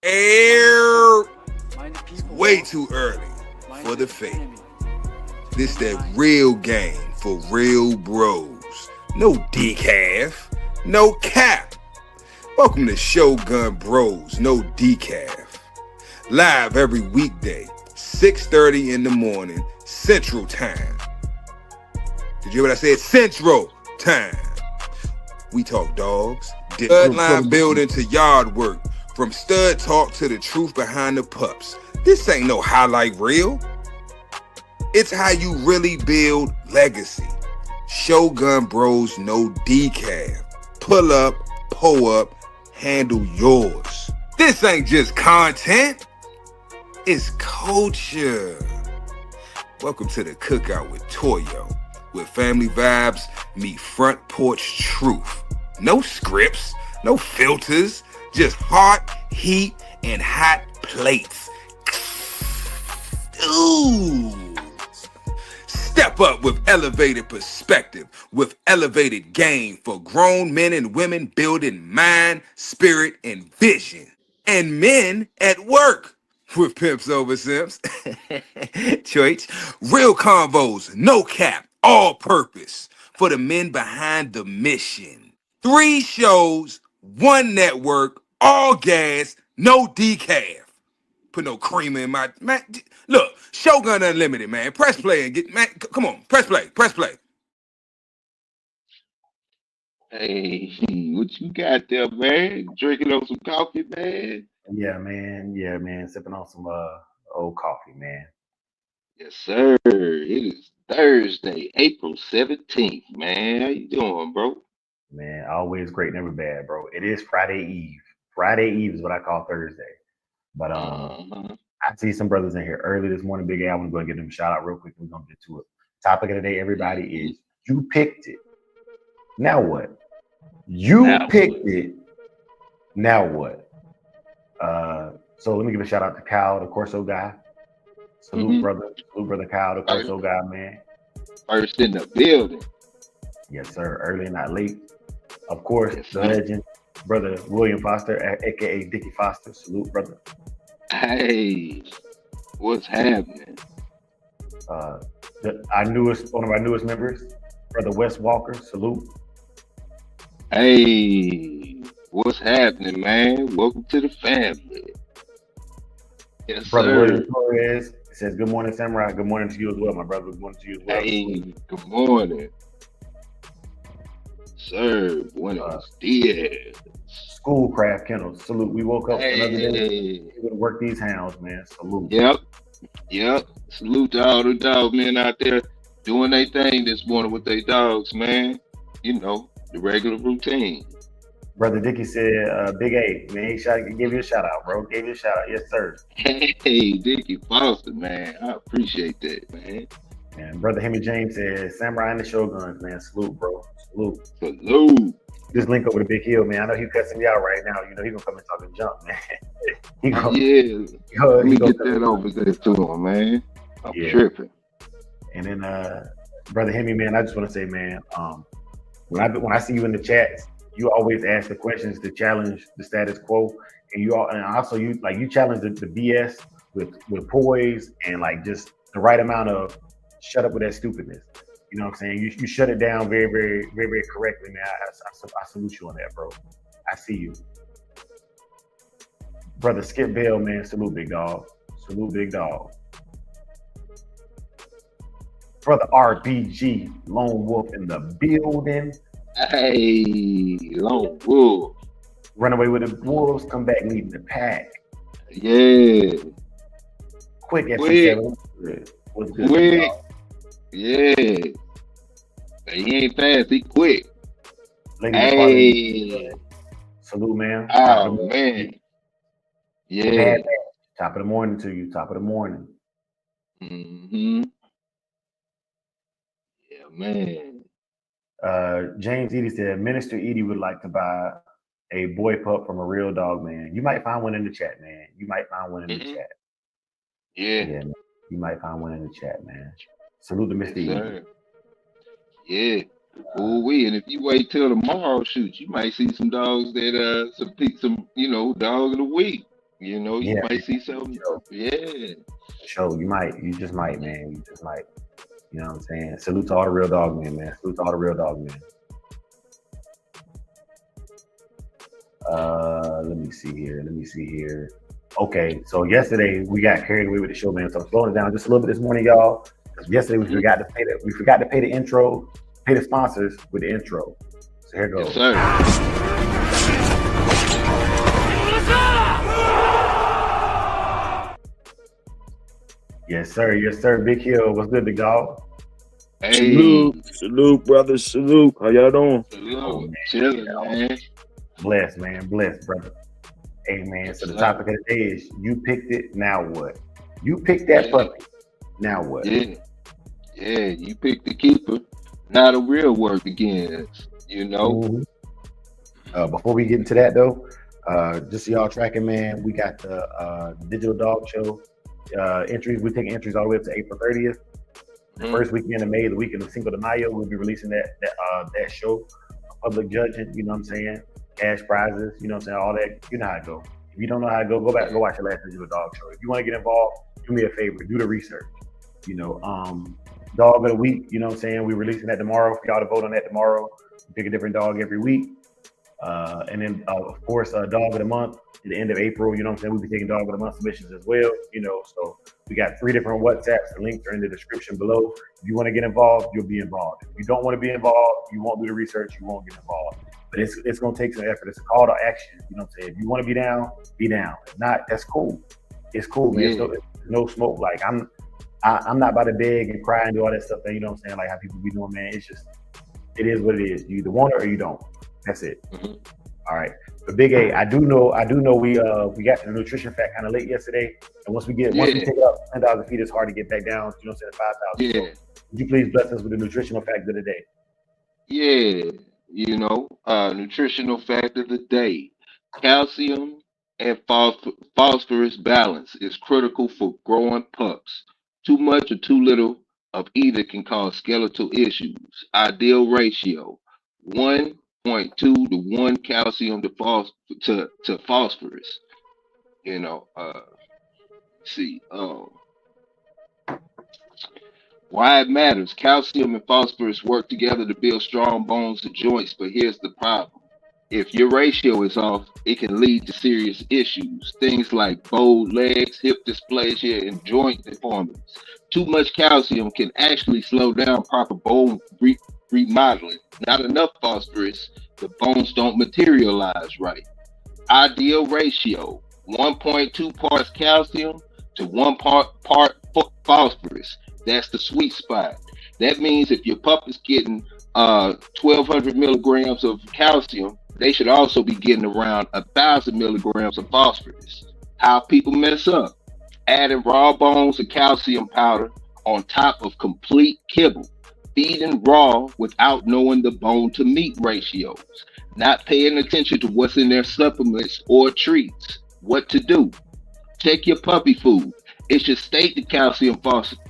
Air way too early for the fake. This that real game for real bros. No decaf, no cap. Welcome to Shogun Bros, no decaf. Live every weekday, 6:30 in the morning, Central Time. Did you hear what I said? Central Time. We talk dogs, bloodline building to yard work, from stud talk to the truth behind the pups. This ain't no highlight reel. It's how you really build legacy. Shogun Bros, no decaf. Pull up, pull up, handle yours. This ain't just content. It's culture. Welcome to the cookout with Toyo, where family vibes meet front porch truth. No scripts, no filters, just heart, heat, and hot plates. Ooh. Step up with elevated perspective, with elevated game for grown men and women building mind, spirit, and vision. And men at work with pimps over simps. Church, real convos, no cap, all purpose for the men behind the mission. 3 shows, 1 network, all gas, no decaf. Put no creamer in my man. Look, Shogun Unlimited, man. Press play and get man. Come on, press play, press play. Hey, what you got there, man? Drinking on some coffee, man? Yeah, man. Yeah, man. Sipping on some old coffee, man. Yes, sir. It is Thursday, April 17th, man. How you doing, bro? Man, always great, never bad, bro. It is Friday Eve. Friday Eve is what I call Thursday. But Uh-huh. I see some brothers in here early this morning. Big A, I want to go and give them a shout out real quick. We're gonna get to it. Topic of the day, everybody, Mhm. is you picked it. Now what? You Now picked what? it. Now what? So let me give a shout out to Kyle, the Corso guy. Mm-hmm. Salute brother Kyle, the First, Corso guy, man. first in the building. Yes, sir. Early, not late. Of course, Yes, the sir. legend, brother William Foster, aka Dickie Foster. Salute, brother. Hey, what's happening? Uh, one of our newest members, brother Wes Walker. Salute, Hey, what's happening, man? Welcome to the family. Yes, brother sir. William Torres. Says good morning, Samurai. Good morning to you as well, my brother. Good morning to you as well. Hey, good morning, sir. Uh, Buenos dias. Schoolcraft Kennels. Salute. We woke up another day. Hey, We would work these hounds, man. Salute. yep, yep. Salute to all the dog men out there doing their thing this morning with their dogs, man. You know, the regular routine. Brother Dickie said, Big A, man, give you a shout out, bro. Gave you a shout out. Yes, sir. Hey, Dickie Foster, man. I appreciate that, man. And brother Hemi James says, Samurai and the Shoguns, man. Salute, bro. Salute. Salute. Just link over to Big Hill, man. I know he's cussing me out right now. You know, he's gonna come and talking junk, man. he gonna, Yeah, let he me gonna get that over there to him, man. I'm yeah. tripping. And then brother Hemi, man, I just wanna say, man, when I see you in the chats, you always ask the questions to challenge the status quo. And also you challenge the BS with poise and like just the right amount of shut up with that stupidness. You know what I'm saying? You shut it down very, very, very, very correctly, man. I salute you on that, bro. I see you. Brother Skip Bell, man. Salute, big dog. Salute, big dog. Brother RBG, Lone Wolf in the building. Hey, Lone Wolf. Run away with the wolves, come back leading the pack. Yeah, Quick quick, FC7. What's good, big quick. dog? Yeah, he ain't fast. He quick. Lady Hey, Department. Salute, man. Top of oh the morning. man. Yeah. Bad, bad. Top of the morning to you. Top of the morning. Mm-hmm. Yeah, man. James Edie said, Minister Edie would like to buy a boy pup from a real dog, man. You might find one in the chat, man. You might find one in the Mm-hmm. chat. Yeah. Yeah, man. You might find one in the chat, man. Salute to Mr. Yes, Edie. sir. Yeah. Oh, we and if you wait till tomorrow, shoot, you might see some dogs that some dog of the week. You know, you Yeah, might see something. sure, Yeah. sure. You just might, man. You just might. You know what I'm saying? Salute to all the real dog men, man. Salute to all the real dog men. Let me see here. Let me see here. Okay, so yesterday we got carried away with the show, man. So I'm slowing it down just a little bit this morning, y'all. Because yesterday we forgot to pay the intro, pay the sponsors with the intro. So here Yes, goes. sir. Yes, sir. Big Hill, what's good, big dog? Hey, Salute, brothers, salute. How y'all doing? Oh salute. man, Chilling, yeah, man. blessed, man, blessed, brother. Hey man, Yes, so the sir. topic of the day is you picked it, now what? You picked that Yeah, puppy, now what? yeah, yeah. You pick the keeper. Now the real work begins. You know. Mhm. Before we get into that though, just so y'all tracking, man, we got the Digital Dog Show entries. We're taking entries all the way up to April 30th. The Mhm. first weekend of May, the weekend of Cinco de Mayo, we'll be releasing that show, public judging. You know what I'm saying? Cash prizes. You know what I'm saying? All that. You know how it go. If you don't know how to go back, go watch the last Digital Dog Show. If you want to get involved, do me a favor, do the research. You know, dog of the week. You know what I'm saying? We're releasing that tomorrow. For y'all to vote on that tomorrow. Pick a different dog every week. And then, of course, dog of the month at the end of April. You know what I'm saying? We'll be taking dog of the month submissions as well. You know, so we got 3 different WhatsApps. The links are in the description below. If you want to get involved, you'll be involved. If you don't want to be involved, you won't do the research, you won't get involved. But it's going to take some effort. It's a call to action. You know what I'm saying? If you want to be down, be down. If not, that's cool. It's cool, man. Yeah. It's no smoke. Like I'm not about to beg and cry and do all that stuff. That, you know what I'm saying? Like how people be doing, man. It's just it is what it is. You either want it or you don't. That's it. Mhm. All right. But Big A, I do know we got to the nutrition fact kind of late yesterday. And once we take it up 10,000 feet, it's hard to get back down, you know what I'm saying, 5,000. Yeah. So would you please bless us with the nutritional fact of the day? Yeah. You know, nutritional fact of the day: calcium and phosphorus balance is critical for growing pups. Too much or too little of either can cause skeletal issues. Ideal ratio: 1.2 to 1 calcium to phosphorus. You know, see, why it matters. Calcium and phosphorus work together to build strong bones and joints, but here's the problem. If your ratio is off, it can lead to serious issues. Things like bowed legs, hip dysplasia, and joint deformities. Too much calcium can actually slow down proper remodeling. Not enough phosphorus, the bones don't materialize right. Ideal ratio: 1.2 parts calcium to 1 part phosphorus. That's the sweet spot. That means if your pup is getting 1,200 milligrams of calcium, they should also be getting around 1,000 milligrams of phosphorus. How people mess up: adding raw bones of calcium powder on top of complete kibble, feeding raw without knowing the bone to meat ratios, not paying attention to what's in their supplements or treats. What to do: check your puppy food. It should state the calcium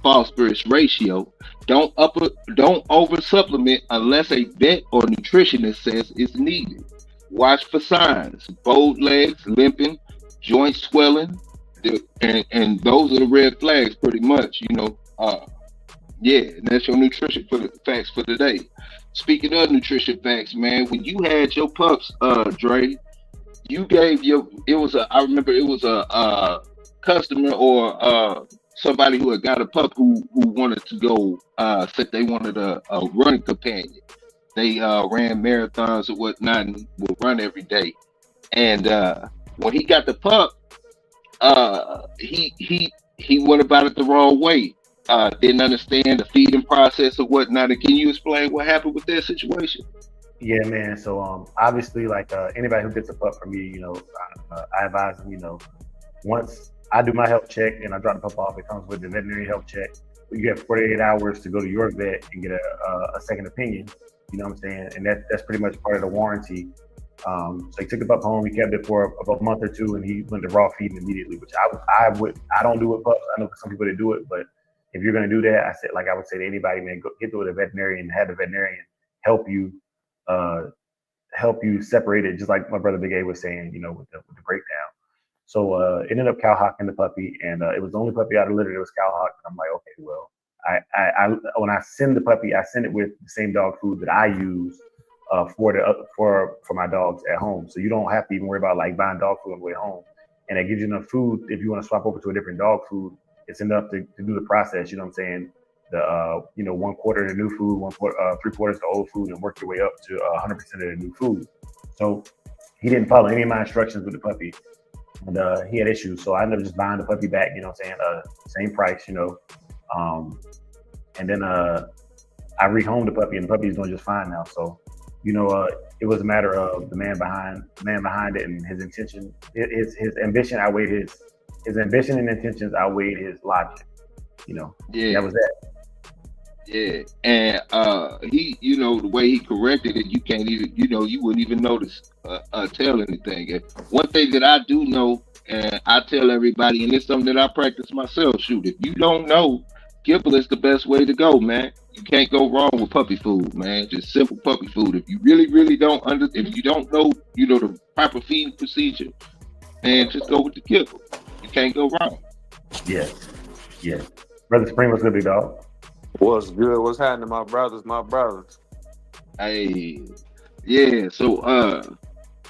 phosphorus ratio. Don't over supplement unless a vet or nutritionist says it's needed. Watch for signs: bowed legs, limping, joint swelling, and those are the red flags, pretty much. Yeah, and that's your nutrition for the facts for today. Speaking of nutrition facts, man, when you had your pups, Dre, you gave your it was a I remember it was a customer or somebody who had got a pup who wanted to go said they wanted a running companion. They ran marathons or whatnot and would run every day. And when he got the pup, he went about it the wrong way. Didn't understand the feeding process or whatnot. And can you explain what happened with that situation? Yeah, man. So obviously, like anybody who gets a pup from me, you know, I advise them, you know, once I do my health check and I drop the pup off, it comes with the veterinary health check. You have 48 hours to go to your vet and get a second opinion. You know what I'm saying? And that's pretty much part of the warranty. So he took the pup home. He kept it for about a month or two, and he went to raw feeding immediately. Which I don't do it pups. I know some people that do it, but if you're gonna do that, I would say to anybody, man, go get to a veterinarian and have the veterinarian help you uh, help you separate it, just like my brother Big A was saying, you know, with the breakdown. So it ended up cowhocking the puppy, and it was the only puppy out of litter that was cowhocked. I'm like, okay, well, I when I send the puppy, I send it with the same dog food that I use for my dogs at home. So you don't have to even worry about like buying dog food on the way home, and it gives you enough food if you want to swap over to a different dog food. It's enough to do the process. You know what I'm saying? The 1/4 of the new food, 3/4 the old food, and work your way up to 100% of the new food. So he didn't follow any of my instructions with the puppy, and he had issues. So I ended up just buying the puppy back. You know what I'm saying? Same price. And then I rehomed the puppy, and the puppy is doing just fine now. So it was a matter of the man behind it and his intention, his ambition outweighed his ambition and intentions outweighed his logic. Yeah. That was that. Yeah, and he, the way he corrected it, you can't even, you wouldn't even notice tell anything. And one thing that I do know, and I tell everybody, and it's something that I practice myself. Shoot, if you don't know, kibble is the best way to go, man. You can't go wrong with puppy food, man. Just simple puppy food. If you really don't if you don't know, the proper feeding procedure, man, just go with the kibble. You can't go wrong. Yeah. Brother Supreme, what's good, big dog? What's good? What's happening, my brothers? Hey, yeah. So,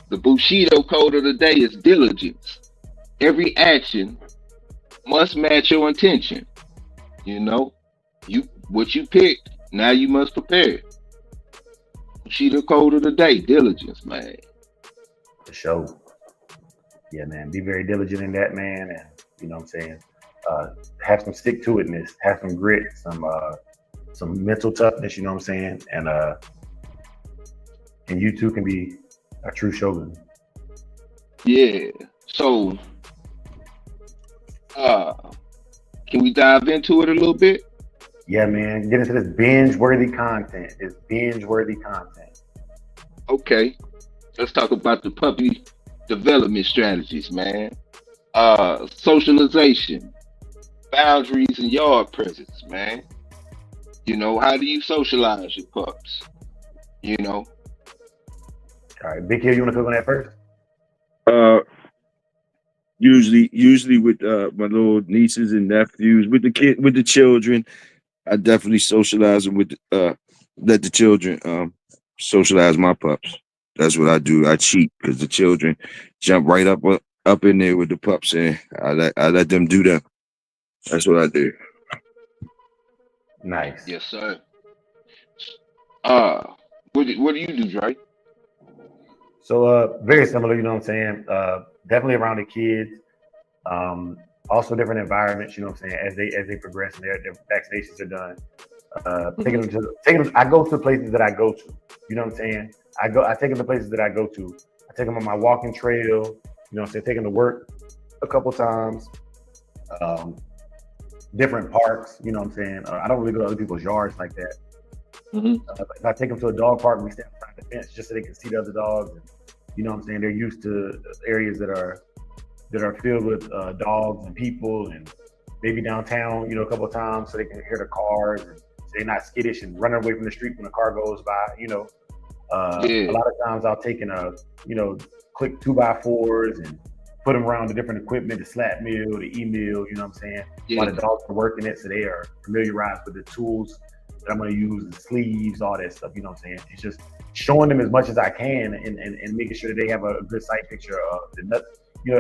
the Bushido code of the day is diligence. Every action must match your intention. What you picked, now you must prepare. Bushido code of the day, diligence, man. For sure. Yeah, man. Be very diligent in that, man, and you know what I'm saying. Have some stick to itness, have some grit, some mental toughness, you know what I'm saying, and you too can be a true shogun. Yeah. So, can we dive into it a little bit? Yeah, man. Get into this binge-worthy content. Okay. Let's talk about the puppy development strategies, man. Socialization, boundaries, and yard presence, man. How do you socialize your pups? All right, Big Hill, you want to cook on that first? Usually with my little nieces and nephews, with the children, I definitely socialize them with let the children socialize my pups. That's what I do. I cheat because the children jump right up in there with the pups, and I let them do that. That's what I do. Nice. Yes, sir. What do you do, Dre? So very similar, you know what I'm saying? Definitely around the kids. Also different environments, you know what I'm saying, as they progress and their vaccinations are done. Taking them I go to places that I go to. You know what I'm saying? I take them to places that I go to. I take them on my walking trail, you know what I'm saying, take them to work a couple times. Different parks, you know what I'm saying? I don't really go to other people's yards like that. If I take them to a dog park, we stand behind the fence just so they can see the other dogs. And, you know what I'm saying? They're used to areas that are filled with dogs and people, and maybe downtown, a couple of times so they can hear the cars and so they're not skittish and running away from the street when a car goes by. A lot of times I'll take click 2x4s and put them around the different equipment, the slap mill, the e-mill, you know what I'm saying? While the dogs are working it, so they are familiarized with the tools that I'm going to use, the sleeves, all that stuff, you know what I'm saying? It's just showing them as much as I can and making sure that they have a good sight picture of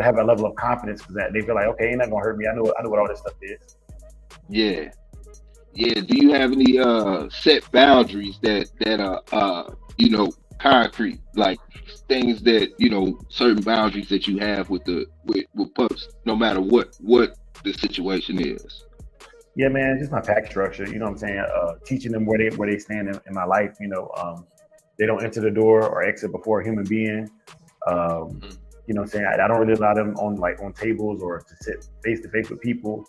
have a level of confidence because they feel like, okay, ain't not going to hurt me. I know what all this stuff is. Yeah. Yeah. Do you have any set boundaries that are, concrete, like things that, certain boundaries that you have with pups, no matter what the situation is? Yeah, man, just my pack structure. You know what I'm saying? Teaching them where they stand in my life. They don't enter the door or exit before a human being. You know what I'm saying? I don't really allow them on tables or to sit face to face with people.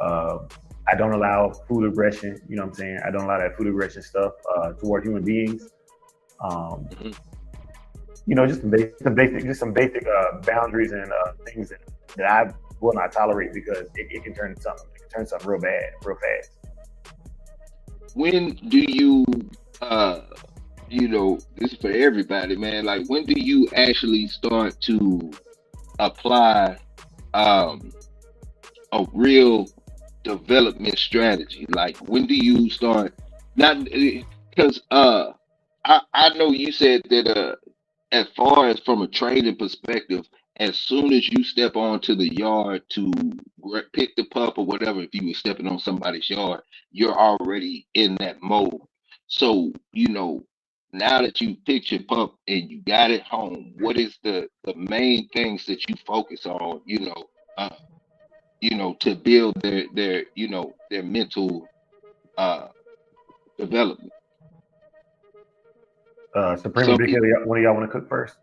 I don't allow food aggression. You know what I'm saying? I don't allow that food aggression stuff toward human beings. Just some basic boundaries and things that I will not tolerate because it can turn something real bad, real fast. When do you, this is for everybody, man. Like, when do you actually start to apply um a real development strategy? Like, when do you start? Not because I know you said that as far as from a training perspective, as soon as you step onto the yard to pick the pup or whatever, if you were stepping on somebody's yard, you're already in that mode. So, now that you picked your pup and you got it home, what is the main things that you focus on, to build their mental uh development? Supreme, Some Big Hill, people, one of y'all want to cook first?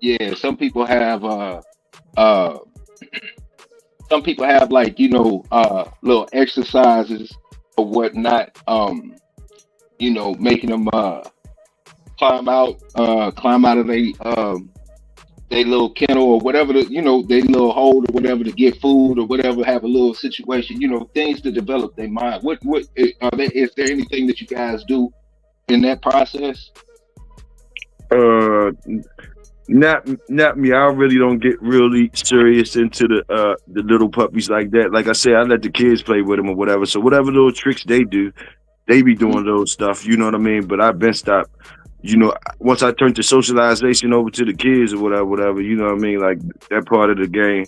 yeah, uh some people have, like, little exercises or whatnot, making them climb out of they little kennel or whatever, they little hole or whatever, to get food or whatever, have a little situation, things to develop their mind. What is there anything that you guys do in that process? Uh, not me. I really don't get really serious into the little puppies like that. Like I said, I let the kids play with them or whatever. So whatever little tricks they do, they be doing those stuff. You know what I mean? But I've been stopped. Once I turned the socialization over to the kids or whatever. You know what I mean? Like that part of the game,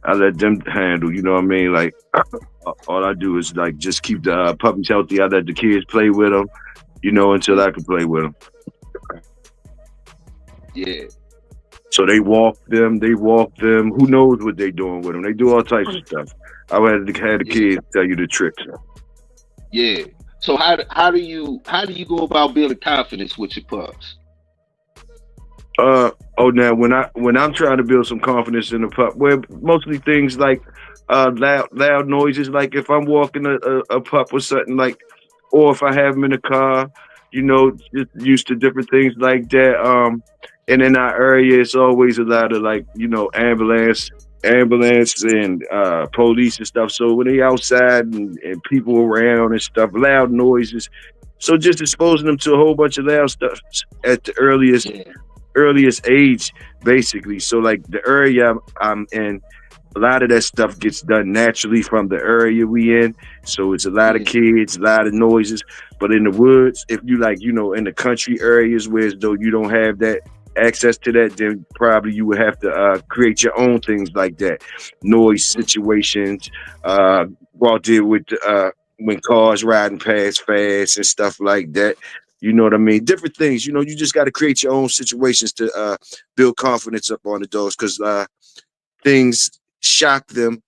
I let them handle. You know what I mean? Like all I do is like just keep the puppies healthy. I let the kids play with them. Until I can play with them. Yeah. So they walk them. Who knows what they doing with them? They do all types of stuff. I had the kids tell you the tricks. Yeah. So how do you go about building confidence with your pups? Now when I'm trying to build some confidence in the pup, well, mostly things like loud noises. Like if I'm walking a pup or something, like, or if I have them in the car, just used to different things like that. And in our area, it's always a lot of, like, ambulance and police and stuff. So when they outside and people around and stuff, loud noises. So just exposing them to a whole bunch of loud stuff at the earliest age, basically. So like the area I'm in, a lot of that stuff gets done naturally from the area we in. So it's a lot of kids, a lot of noises. But in the woods, if you in the country areas where as though you don't have that access to that, then probably you would have to create your own things like that. Noise situations, out there with when cars riding past fast and stuff like that. You know what I mean? Different things. You just got to create your own situations to build confidence up on the dogs, because things shock them,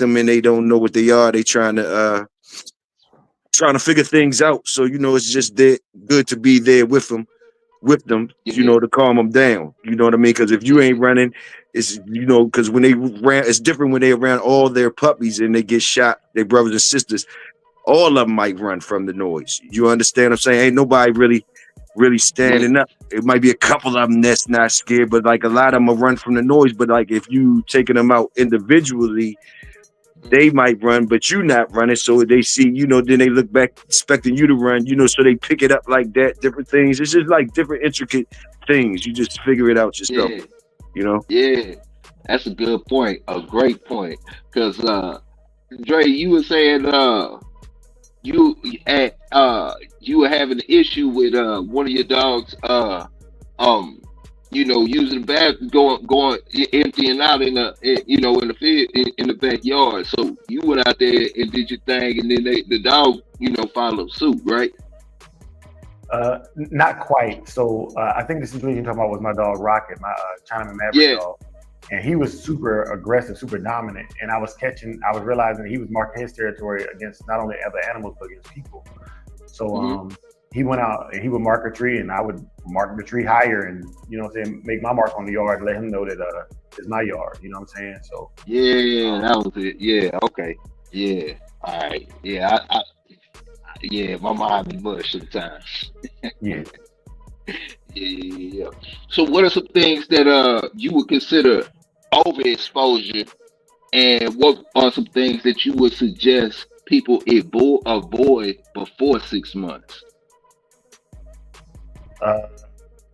and they don't know what they are. They trying to figure things out. So it's just good to be there with them, to calm them down. You know what I mean? Because if you ain't running, it's because when they ran, it's different when they around all their puppies and they get shot, their brothers and sisters. All of them might run from the noise. You understand what I'm saying? Ain't nobody really standing up. It might be a couple of them that's not scared, but like a lot of them will run from the noise. But like if you taking them out individually, they might run, but you not running. So they see, then they look back expecting you to run, so they pick it up like that, different things. It's just like different intricate things. You just figure it out yourself, Yeah, that's a good point. A great point. Because Dre, you were saying you were having an issue with one of your dogs using the bathroom, going emptying out in the field, in the backyard. So you went out there and did your thing, and then the dog followed suit, right? Not quite. So I think the situation you're talking about was my dog Rocket, my Chinaman Maverick dog. And he was super aggressive, super dominant. And I was realizing he was marking his territory against not only other animals, but against people. So he went out and he would mark a tree, and I would mark the tree higher and, make my mark on the yard, let him know that it's my yard. You know what I'm saying? So that was it. Yeah, okay. Yeah. All right. Yeah, my mind be mush sometimes. Yeah. Yeah. So what are some things that you would consider overexposure, and what are some things that you would suggest people avoid before 6 months?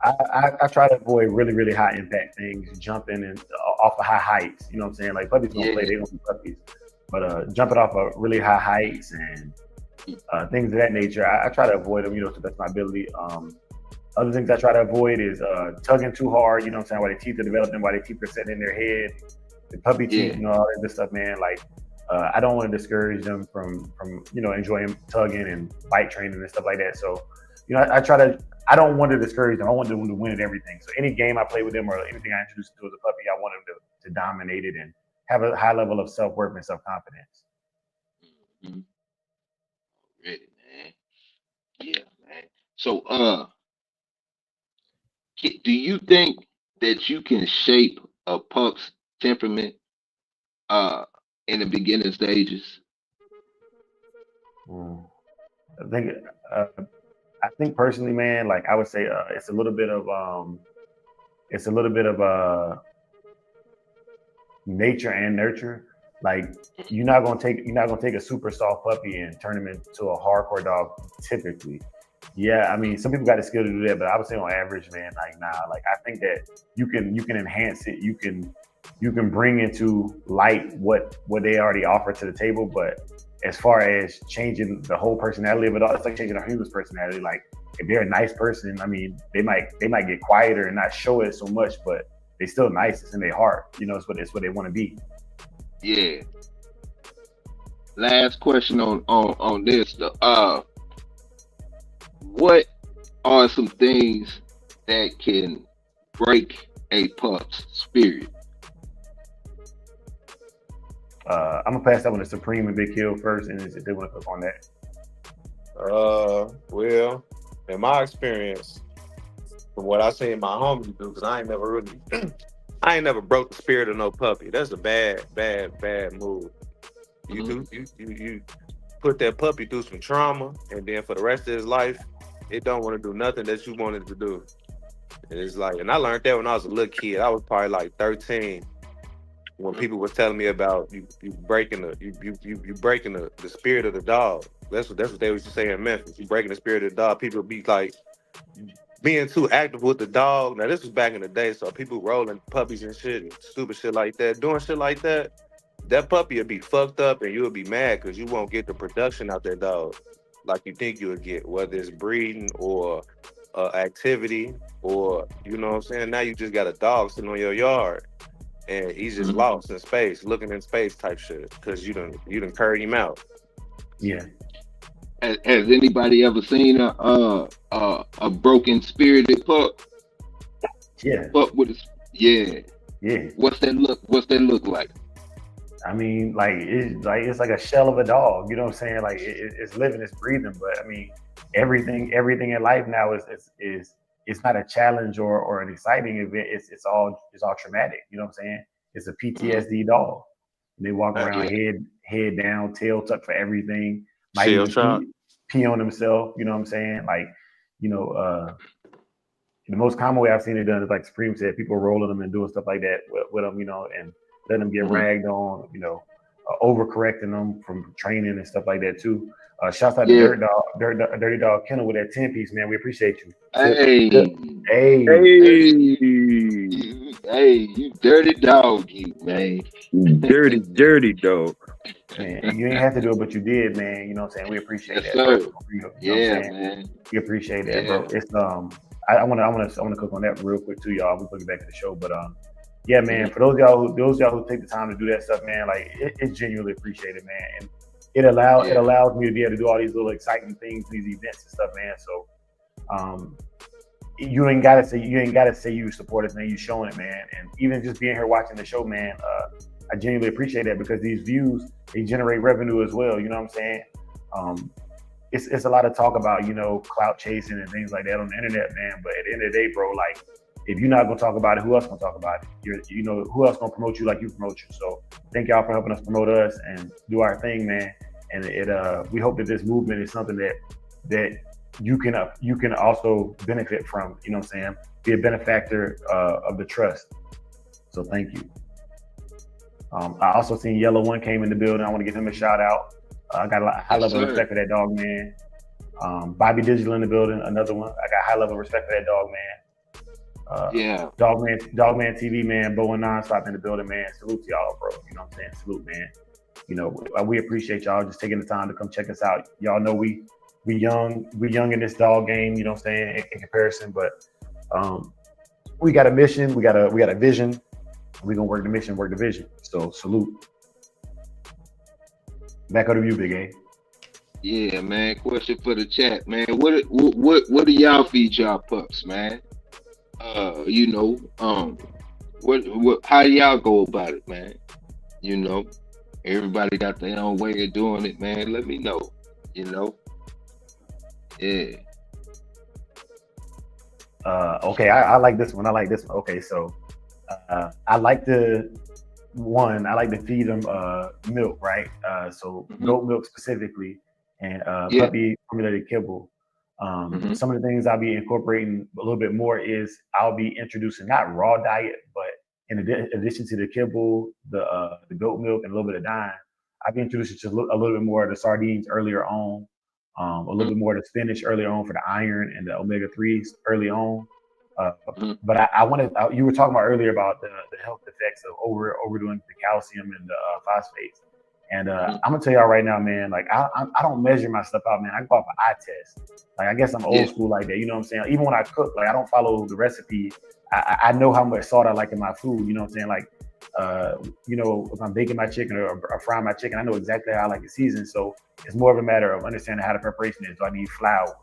I try to avoid really, really high impact things, jumping and off of high heights. You know what I'm saying? Like puppies don't play, they don't be puppies. But jumping off of really high heights and things of that nature, I try to avoid them, you know, to the best of my ability. Other things I try to avoid is tugging too hard, you know what I'm saying, while their teeth are developing, while their teeth are sitting in their head, the puppy teeth, you know, all that good stuff, man. Like, I don't want to discourage them from you know, enjoying tugging and bite training and stuff like that. So, you know, I don't want to discourage them. I want them to win at everything. So any game I play with them or anything I introduce to as a puppy, I want them to dominate it and have a high level of self-worth and self-confidence. Mm-hmm. Ready, man. Yeah, man. So, do you think that you can shape a pup's temperament in the beginning stages? I think I think personally, man, like I would say it's a little bit of nature and nurture. Like you're not gonna take a super soft puppy and turn him into a hardcore dog typically. Yeah, I mean some people got the skill to do that, but I would say on average, man, like nah. Like I think that you can enhance it. You can bring into light what they already offer to the table, but as far as changing the whole personality of it all, it's like changing a human's personality. Like if they're a nice person, I mean, they might get quieter and not show it so much, but they still nice. It's in their heart. You know, it's what they want to be. Yeah. Last question on this. What are some things that can break a pup's spirit? I'm gonna pass that one to Supreme and Big Hill first, and if they want to click on that. Well, in my experience, from what I seen my homies do, because I ain't never broke the spirit of no puppy. That's a bad move. You put that puppy through some trauma, and then for the rest of his life, it don't want to do nothing that you wanted to do. And it's like, and I learned that when I was a little kid. I was probably like 13. When people was telling me about you breaking the spirit of the dog. That's what they used to say in Memphis. You breaking the spirit of the dog. People be like being too active with the dog. Now this was back in the day, so people rolling puppies and shit, and stupid shit like that, doing shit like that. That puppy would be fucked up, and you would be mad because you won't get the production out that dog like you think you would get, whether it's breeding or activity or you know what I'm saying. Now you just got a dog sitting on your yard. And he's just lost in space, looking in space type shit, because you done carried him out. Yeah. Has anybody ever seen a broken spirited pup? Yeah. Pup with yeah. What's that look like? I mean, it's like a shell of a dog. You know what I'm saying? Like it's living, it's breathing. But I mean, everything in life now is it's not a challenge or an exciting event. It's all traumatic. You know what I'm saying? It's a PTSD dog. They walk around head down, tail tucked for everything. Might even pee on himself. You know what I'm saying? Like, you know, the most common way I've seen it done is like Supreme said, people rolling them and doing stuff like that with them, you know, and letting them get ragged on, you know, overcorrecting them from training and stuff like that too. Shouts out to Dirty Dog Kennel with that 10-piece, man. We appreciate you. Hey, you dirty dog, you man. Dirty dog. Man, you ain't have to do it, but you did, man. You know what I'm saying? We appreciate that. Sir. You know Man. We appreciate that, bro. It's I wanna click on that real quick too, y'all. We'll get back to the show, but yeah, man. For those y'all who take the time to do that stuff, man, like it's genuinely appreciated, man. And it allows me to be able to do all these little exciting things, these events and stuff, man. So you ain't gotta say you support us, man. You showing it, man. And even just being here watching the show, man, I genuinely appreciate that because these views, they generate revenue as well. You know what I'm saying? It's a lot of talk about, you know, clout chasing and things like that on the internet, man. But at the end of the day, bro, like if you're not gonna talk about it, who else gonna talk about it? You know, who else gonna promote you like you promote you? So thank y'all for helping us promote us and do our thing, man. And we hope that this movement is something that you can also benefit from. You know what I'm saying? Be a benefactor of the trust. So thank you. I also seen Yellow One came in the building. I want to give him a shout out. I got a high level of respect for that dog, man. Bobby Digital in the building, another one. I got high level of respect for that dog, man. Yeah. Dogman TV, man, Bo and Nonstop in the building, man. Salute to y'all, bro. You know what I'm saying? Salute, man. You know, we appreciate y'all just taking the time to come check us out. Y'all know we young in this dog game, you know what I'm saying, in comparison, but we got a mission, we got a vision. We're gonna work the mission, work the vision. So salute. Back over to you, Big A. Yeah, man. Question for the chat, man. What do y'all feed y'all pups, man? You know, what how do y'all go about it, man? You know, everybody got their own way of doing it, man. Let me know. You know. Yeah. Okay, I like this one. Okay, so I like to feed them milk, right? So goat milk specifically, and puppy formulated kibble. Some of the things I'll be incorporating a little bit more is I'll be introducing not raw diet, but in addition to the kibble, the goat milk, and a little bit of dime, I'll be introducing to a little bit more of the sardines earlier on, a little bit more of the spinach earlier on for the iron and the omega-3s early on. But I wanted, you were talking about earlier about the health effects of overdoing the calcium and the phosphates. And I'm gonna tell y'all right now, man, like I don't measure my stuff out, man. I go off an eye test. Like I guess I'm old school like that, you know what I'm saying? Even when I cook, like I don't follow the recipe. I know how much salt I like in my food, you know what I'm saying? Like you know, if I'm baking my chicken or frying my chicken, I know exactly how I like it seasoned. So it's more of a matter of understanding how the preparation is. Do I need flour?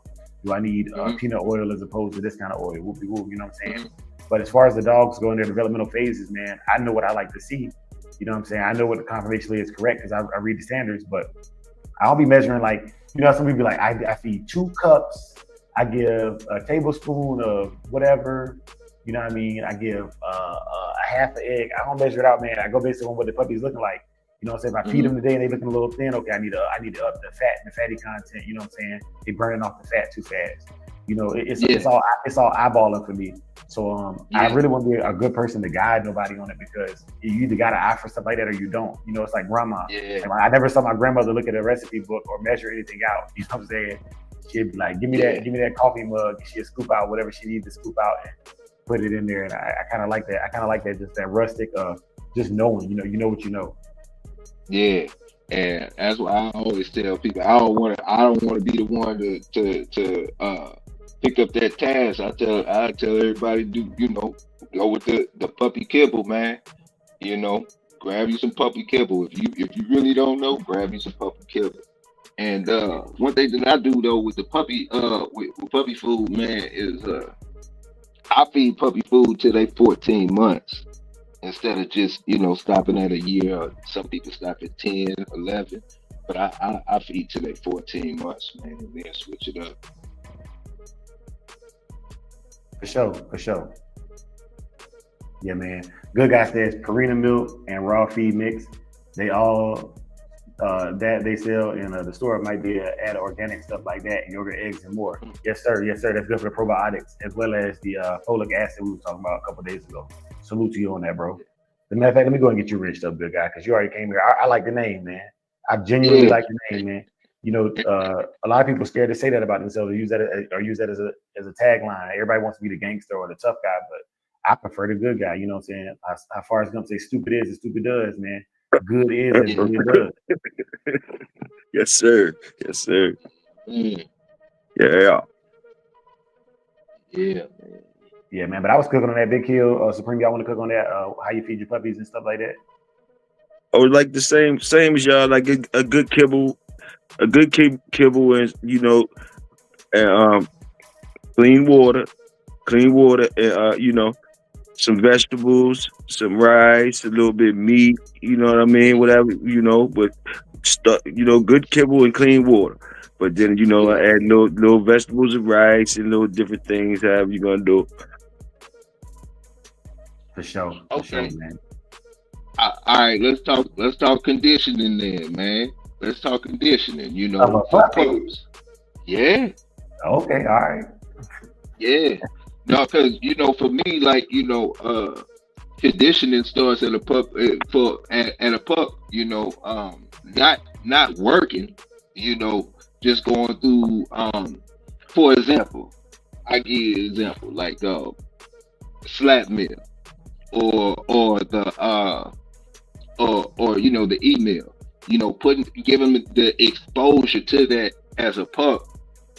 Do I need peanut oil as opposed to this kind of oil? Whoopie whoop, you know what I'm saying? But as far as the dogs go in their developmental phases, man, I know what I like to see. You know what I'm saying? I know what the confirmation is correct because I read the standards, but I'll be measuring like, you know, some people be like, I feed 2 cups, I give a tablespoon of whatever, you know what I mean? I give a half an egg. I don't measure it out, man. I go based on what the puppy's looking like. You know what I'm saying? If I feed them today and they looking a little thin, okay, I need to up the fat and the fatty content, you know what I'm saying? They burning off the fat too fast. You know, it's all eyeballing for me. So I really want to be a good person to guide nobody on it because you either got an eye for stuff like that or you don't. You know, it's like grandma. Yeah. And I never saw my grandmother look at a recipe book or measure anything out. You know what I'm saying? She'd be like, give me that coffee mug. She'd scoop out whatever she needs to scoop out and put it in there. And I kind of like that. I kind of like that, just that rustic, just knowing. You know what you know. Yeah. And that's why I always tell people I don't want to be the one to pick up that task. I tell everybody go with the puppy kibble, man. You know, grab you some puppy kibble. If you really don't know, grab you some puppy kibble. And one thing that I do though with the puppy with puppy food, man, is I feed puppy food till they 14 months. Instead of just, stopping at a year. Some people stop at 10, 11. But I feed till they 14 months, man, and then switch it up. For sure. Yeah, man. Good Guy says Purina milk and raw feed mix. They all that they sell in the store might be add organic stuff like that, yogurt, eggs, and more. Yes, sir. That's good for the probiotics as well as the folic acid we were talking about a couple of days ago. Salute to you on that, bro. As a matter of fact, let me go and get you rinsed up, Good Guy, because you already came here. I like the name, man. I genuinely like the name, man. You know, a lot of people scared to say that about themselves or use that as a tagline. Everybody wants to be the gangster or the tough guy, but I prefer the good guy. You know what I'm saying? How far as gonna say stupid is and stupid does, man. Good is and good does. Yes, sir. Yeah. Yeah, man. But I was cooking on that Big Hill Supreme. Y'all want to cook on that? How you feed your puppies and stuff like that? Oh, like the same as y'all. Like a good kibble, and and clean water, and some vegetables, some rice, a little bit of meat. You know what I mean? Whatever, but stuff. Good kibble and clean water. But then I add little vegetables and rice and little different things. However you gonna do. For sure, man. All right, let's talk conditioning then, man. Let's talk conditioning, for pups. Yeah. Okay, all right. Yeah. No, because for me, like, conditioning starts at a pup at a pup, not working, just going through for example, I give you an example, like slap meal or the or the email, give them the exposure to that as a pup.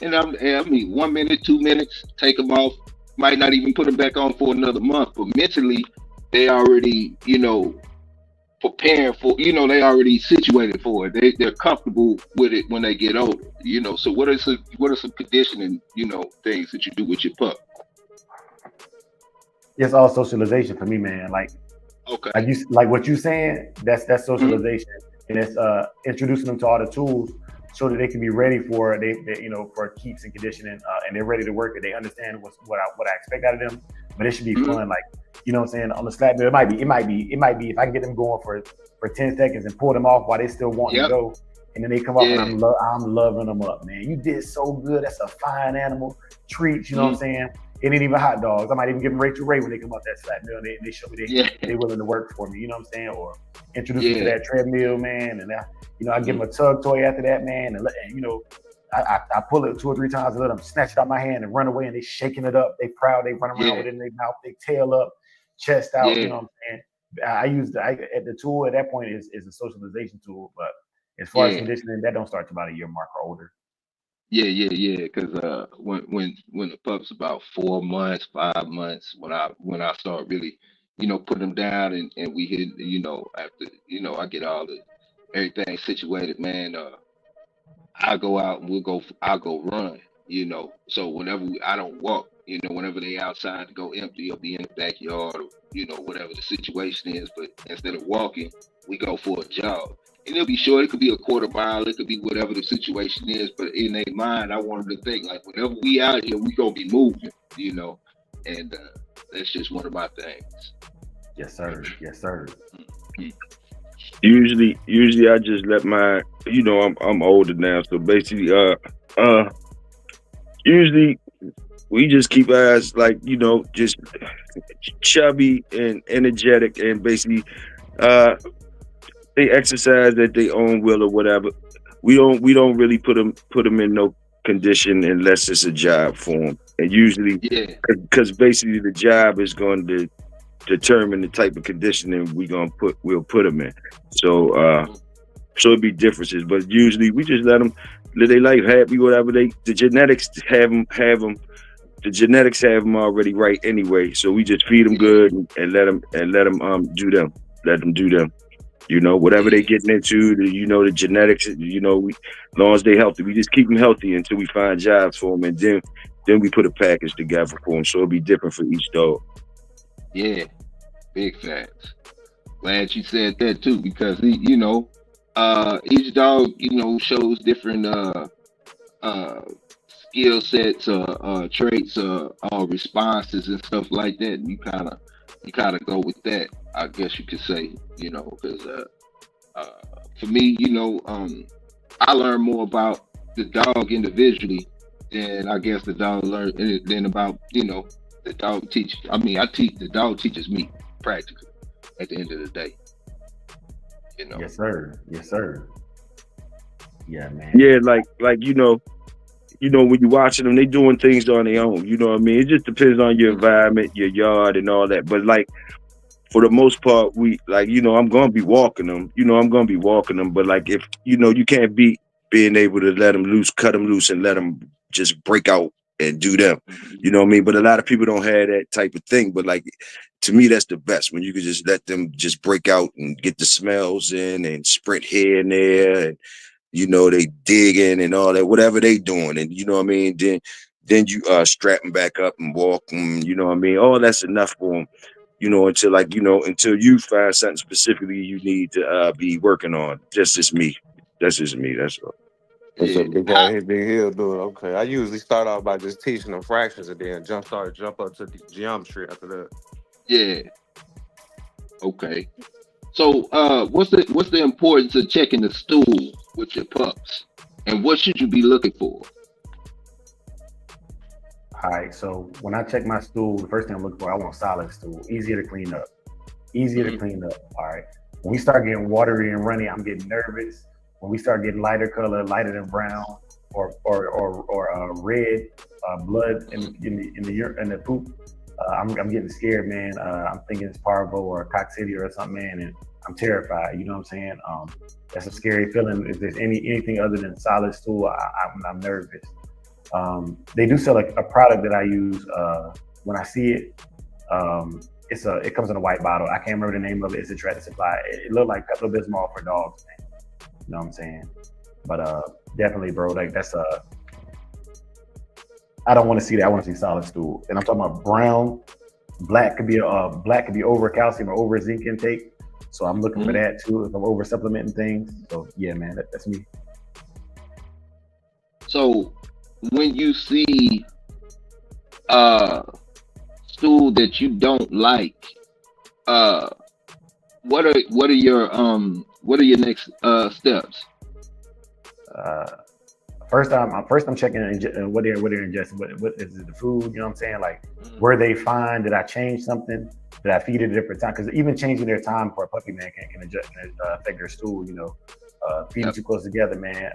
And I mean, 1 minute, 2 minutes, take them off. Might not even put them back on for another month, but mentally, they already, preparing for. They already situated for it. They're comfortable with it when they get older. So what are some conditioning, things that you do with your pup? It's all socialization for me, man. Okay. Like what you saying, that's Mhm. socialization, and it's introducing them to all the tools so that they can be ready for for keeps and conditioning, and they're ready to work it. They understand what I expect out of them, but it should be Mhm. fun. Like what I'm saying, on the slap mill, it might be if I can get them going for 10 seconds and pull them off while they still wanting to Yep. go, and then they come off and Yeah. I'm loving them up, man. You did so good. That's a fine animal. Treats, you know what I'm Mhm. saying? It ain't even hot dogs. I might even give them Rachel Ray when they come up that slap mill. They show me Yeah. they willing to work for me. You know what I'm saying? Or introduce them to Yeah. that treadmill, man. And I give Mhm. them a tug toy after that, man. I pull it 2 or 3 times and let them snatch it out my hand and run away. And they shaking it up. They proud. They run around Yeah. with it in their mouth. They tail up, chest out. You Yeah. know what I'm saying? I use at the tool at that point is a socialization tool. But as far as Yeah. conditioning, that don't start till about a year mark or older. Yeah. Because when the pup's about 4 months, 5 months, when I start really, putting them down and we hit, after I get all the everything situated, man. I go out and I'll go run. So whenever I don't walk, whenever they outside to go empty or be in the backyard or whatever the situation is, but instead of walking, we go for a jog. And it'll be short. It could be a quarter mile. It could be whatever the situation is. But in their mind, I want them to think like, whenever we out here, we gonna be moving. And that's just one of my things. Yes, sir. Yes, sir. Mhm. Usually I just let my, I'm older now, so basically, uh, usually we just keep ours like, just chubby and energetic, and basically, uh, they exercise at their own will or whatever. We don't really put them in no condition unless it's a job for them, and usually, Yeah. because basically the job is going to determine the type of conditioning we'll put them in. So Mhm. so it'd be differences, but usually we just let them live their life happy, whatever the genetics the genetics have them already right anyway. So we just feed them Yeah. good and let them do them, let them do them. Whatever they Yeah. getting into, the genetics. As long as they healthy, we just keep them healthy until we find jobs for them, and then we put a package together for them. So it'll be different for each dog. Yeah. Big facts. Glad you said that too, because each dog, shows different uh skill sets, traits, responses and stuff like that. And you kind of go with that, I guess you could say, because uh, for me, I learn more about the dog individually than I guess the dog than about the dog teach. I mean, I teach the dog teaches me practically at the end of the day. You know. Yes, sir. Yes, sir. Yeah, man. Yeah, like when you're watching them, they doing things on their own. You know what I mean? It just depends on your Mhm. environment, your yard, and all that. But like for the most part, we like I'm gonna be walking them. I'm gonna be walking them. But like if you can't be being able to let them loose, cut them loose, and let them just break out and do them. Mhm. You know what I mean? But a lot of people don't have that type of thing. But like to me, that's the best when you can just let them just break out and get the smells in and sprint here and there, and they digging and all that, whatever they doing, and you know what I mean. Then you strap them back up and walk them. You know what I mean. All that's enough for them. Until you find something specifically you need to be working on. That's just me. That's just me. That's all. That's a Yeah. big guy hit Big Hill doing. Okay. I usually start off by just teaching them fractions and then jump up to the geometry after that. Yeah. Okay. So, what's the importance of checking the stool with your pups, and what should you be looking for? All right. So when I check my stool, the first thing I'm looking for, I want solid stool, easier to clean up. Easier to Mhm. clean up. All right. When we start getting watery and runny, I'm getting nervous. When we start getting lighter color, lighter than brown, or red blood in the poop, I'm getting scared, man. I'm thinking it's Parvo or Cox City or something, man, and I'm terrified. You know what I'm saying? That's a scary feeling. If there's anything other than solid stool, I'm nervous. They do sell a product that I use when I see it. It comes in a white bottle. I can't remember the name of it. It's a Tractor Supply. It looked like Pepto Bismol for dogs, man. You know what I'm saying? But definitely, bro. Like that's I don't want to see that. I want to see solid stool. And I'm talking about brown. Black could be over calcium or over zinc intake. So I'm looking for that too if I'm over supplementing things. So yeah, man, that's me. So when you see stool that you don't like, what are your next steps? First I'm checking what they're ingesting. What is it, the food? You know what I'm saying? Like, were they fine? Did I change something? Did I feed it at a different time? Because even changing their time for a puppy, man, can affect their stool. You know, feeding too close together, man.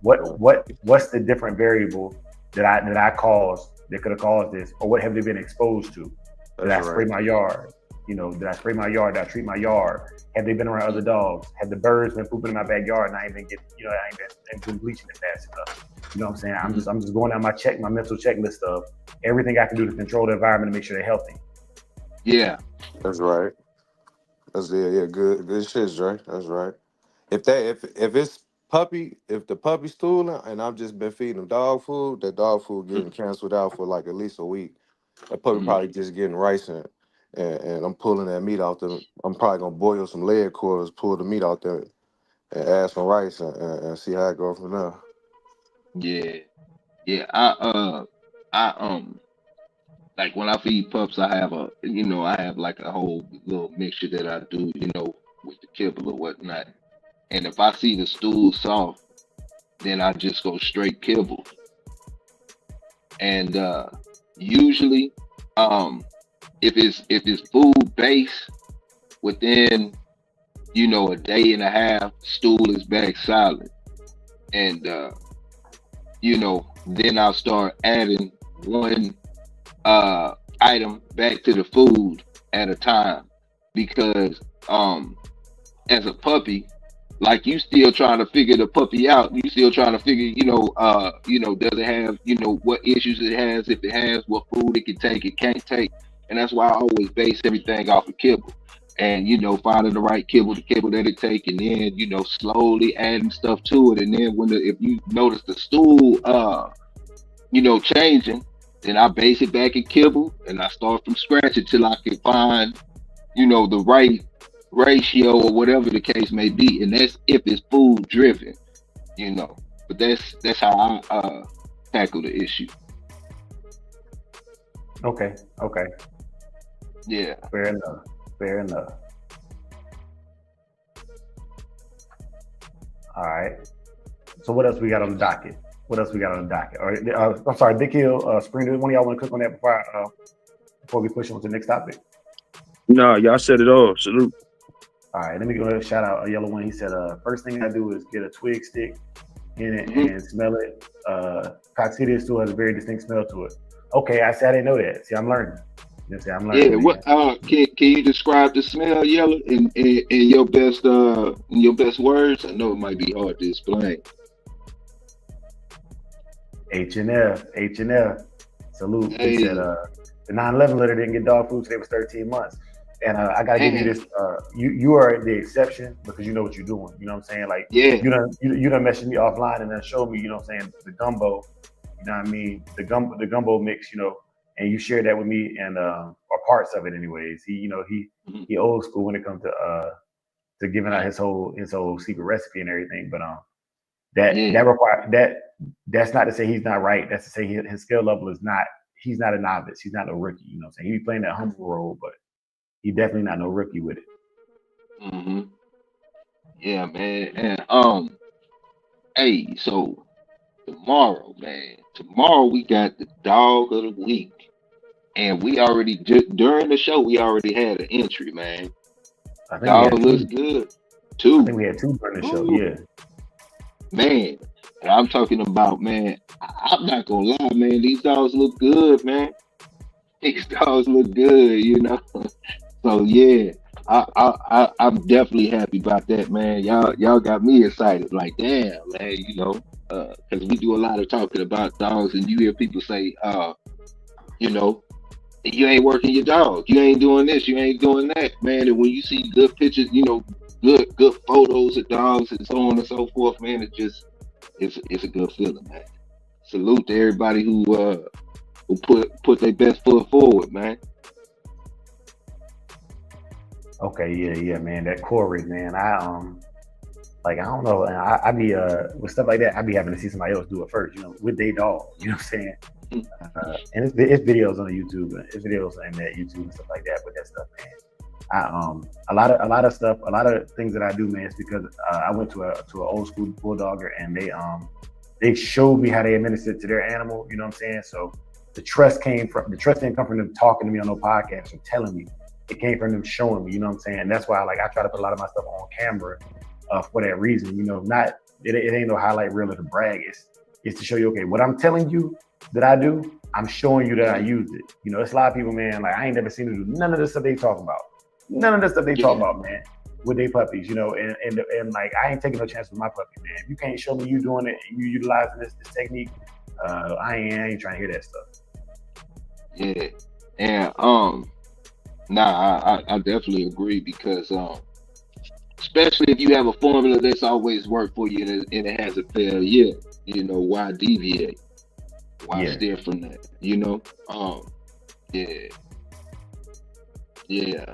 What's the different variable that I caused that could have caused this, or what have they been exposed to? Did I spray my yard? You know, did I spray my yard? Did I treat my yard? Have they been around other dogs? Have the birds been pooping in my backyard and I ain't been bleaching it fast enough? You know what I'm saying? I'm just going down my mental checklist of everything I can do to control the environment and make sure they're healthy. Yeah. That's right. That's good shit, Dre. That's right. If the puppy stooling and I've just been feeding them dog food, that dog food getting canceled out for like at least a week. That puppy probably just getting rice and I'm pulling that meat out there. I'm probably gonna boil some leg quarters, pull the meat out there, and add some rice and see how it goes from there. Yeah. I like when I feed pups, I have like a whole little mixture that I do, with the kibble or whatnot. And if I see the stool soft, then I just go straight kibble. And usually, if it's food based, within a day and a half, stool is back solid. And then I'll start adding one item back to the food at a time, because as a puppy, like, you still trying to figure the puppy out. You still trying to figure, does it have, what issues it has, if it has, what food it can take, it can't take. And that's why I always base everything off of kibble. And, finding the right kibble, the kibble that it take, and then, slowly adding stuff to it. And then if you notice the stool, changing, then I base it back in kibble and I start from scratch until I can find, the right ratio or whatever the case may be. And that's if it's food driven, but that's how I tackle the issue. Okay. Yeah. Fair enough. All right. So what else we got on the docket? All right. I'm sorry, Dick Hill, Spring. One of y'all want to click on that before we push on to the next topic? No, y'all said it all. Salute. All right, let me go ahead and shout out a yellow one. He said, first thing I do is get a twig stick in it and smell it. Coccidia still has a very distinct smell to it. Okay, I didn't know that. See, I'm learning. Yeah, what can you describe the smell, Yellow, in your best words? I know it might be hard to explain. H&F. Salute. Hey. He said the 9/11 litter didn't get dog food till they was 13 months. And I gotta give you this. You are the exception because you know what you're doing. You know what I'm saying? Like, yeah, you done messaged me offline and then showed me. You know what I'm saying? The gumbo. You know what I mean? The gumbo mix. And you shared that with me and or parts of it, anyways. He old school when it comes to giving out his whole secret recipe and everything. But that's not to say he's not right. That's to say his skill level is not. He's not a novice. He's not a rookie. You know what I'm saying? He be playing that humble role, but he definitely not no rookie with it. Yeah, man. And hey, so tomorrow we got the dog of the week, and we already during the show we already had an entry, man. I think dog looks good too. I think we had two during the show. Yeah, man. And I'm talking about, man. I'm not gonna lie, man. These dogs look good, man. These dogs look good, you know. So yeah, I'm definitely happy about that, man. Y'all got me excited. Like, damn, man, you know, because we do a lot of talking about dogs, and you hear people say, you know, you ain't working your dog, you ain't doing this, you ain't doing that, man. And when you see good pictures, you know, good photos of dogs and so on and so forth, man, it's a good feeling, man. Salute to everybody who put their best foot forward, man. Okay, yeah, man. That Corey, man. Like I don't know. I be with stuff like that. I be having to see somebody else do it first. You know, with their dog. You know what I'm saying? And it's videos on the YouTube. It's videos on that YouTube and stuff like that. With that stuff, man. A lot of stuff, a lot of things that I do, man, is because I went to an old school bulldogger, and they showed me how they administered to their animal. You know what I'm saying? So the trust didn't come from them talking to me on no podcast or telling me. It came from them showing me. You know what I'm saying? And that's why, like, I try to put a lot of my stuff on camera for that reason. You know, not it ain't no highlight reel or to brag. It's to show you, okay, what I'm telling you that I do, I'm showing you that I used it. You know, it's a lot of people, man. Like, I ain't never seen them do none of the stuff they talk about. None of the stuff they talk about, man, with their puppies, you know, and like, I ain't taking no chance with my puppy, man. If you can't show me you doing it, you utilizing this technique, I ain't trying to hear that stuff. Yeah, and nah, I definitely agree because especially if you have a formula that's always worked for you and it hasn't failed yet, you know, why deviate? Why Yeah. steer from that? You know, yeah, yeah,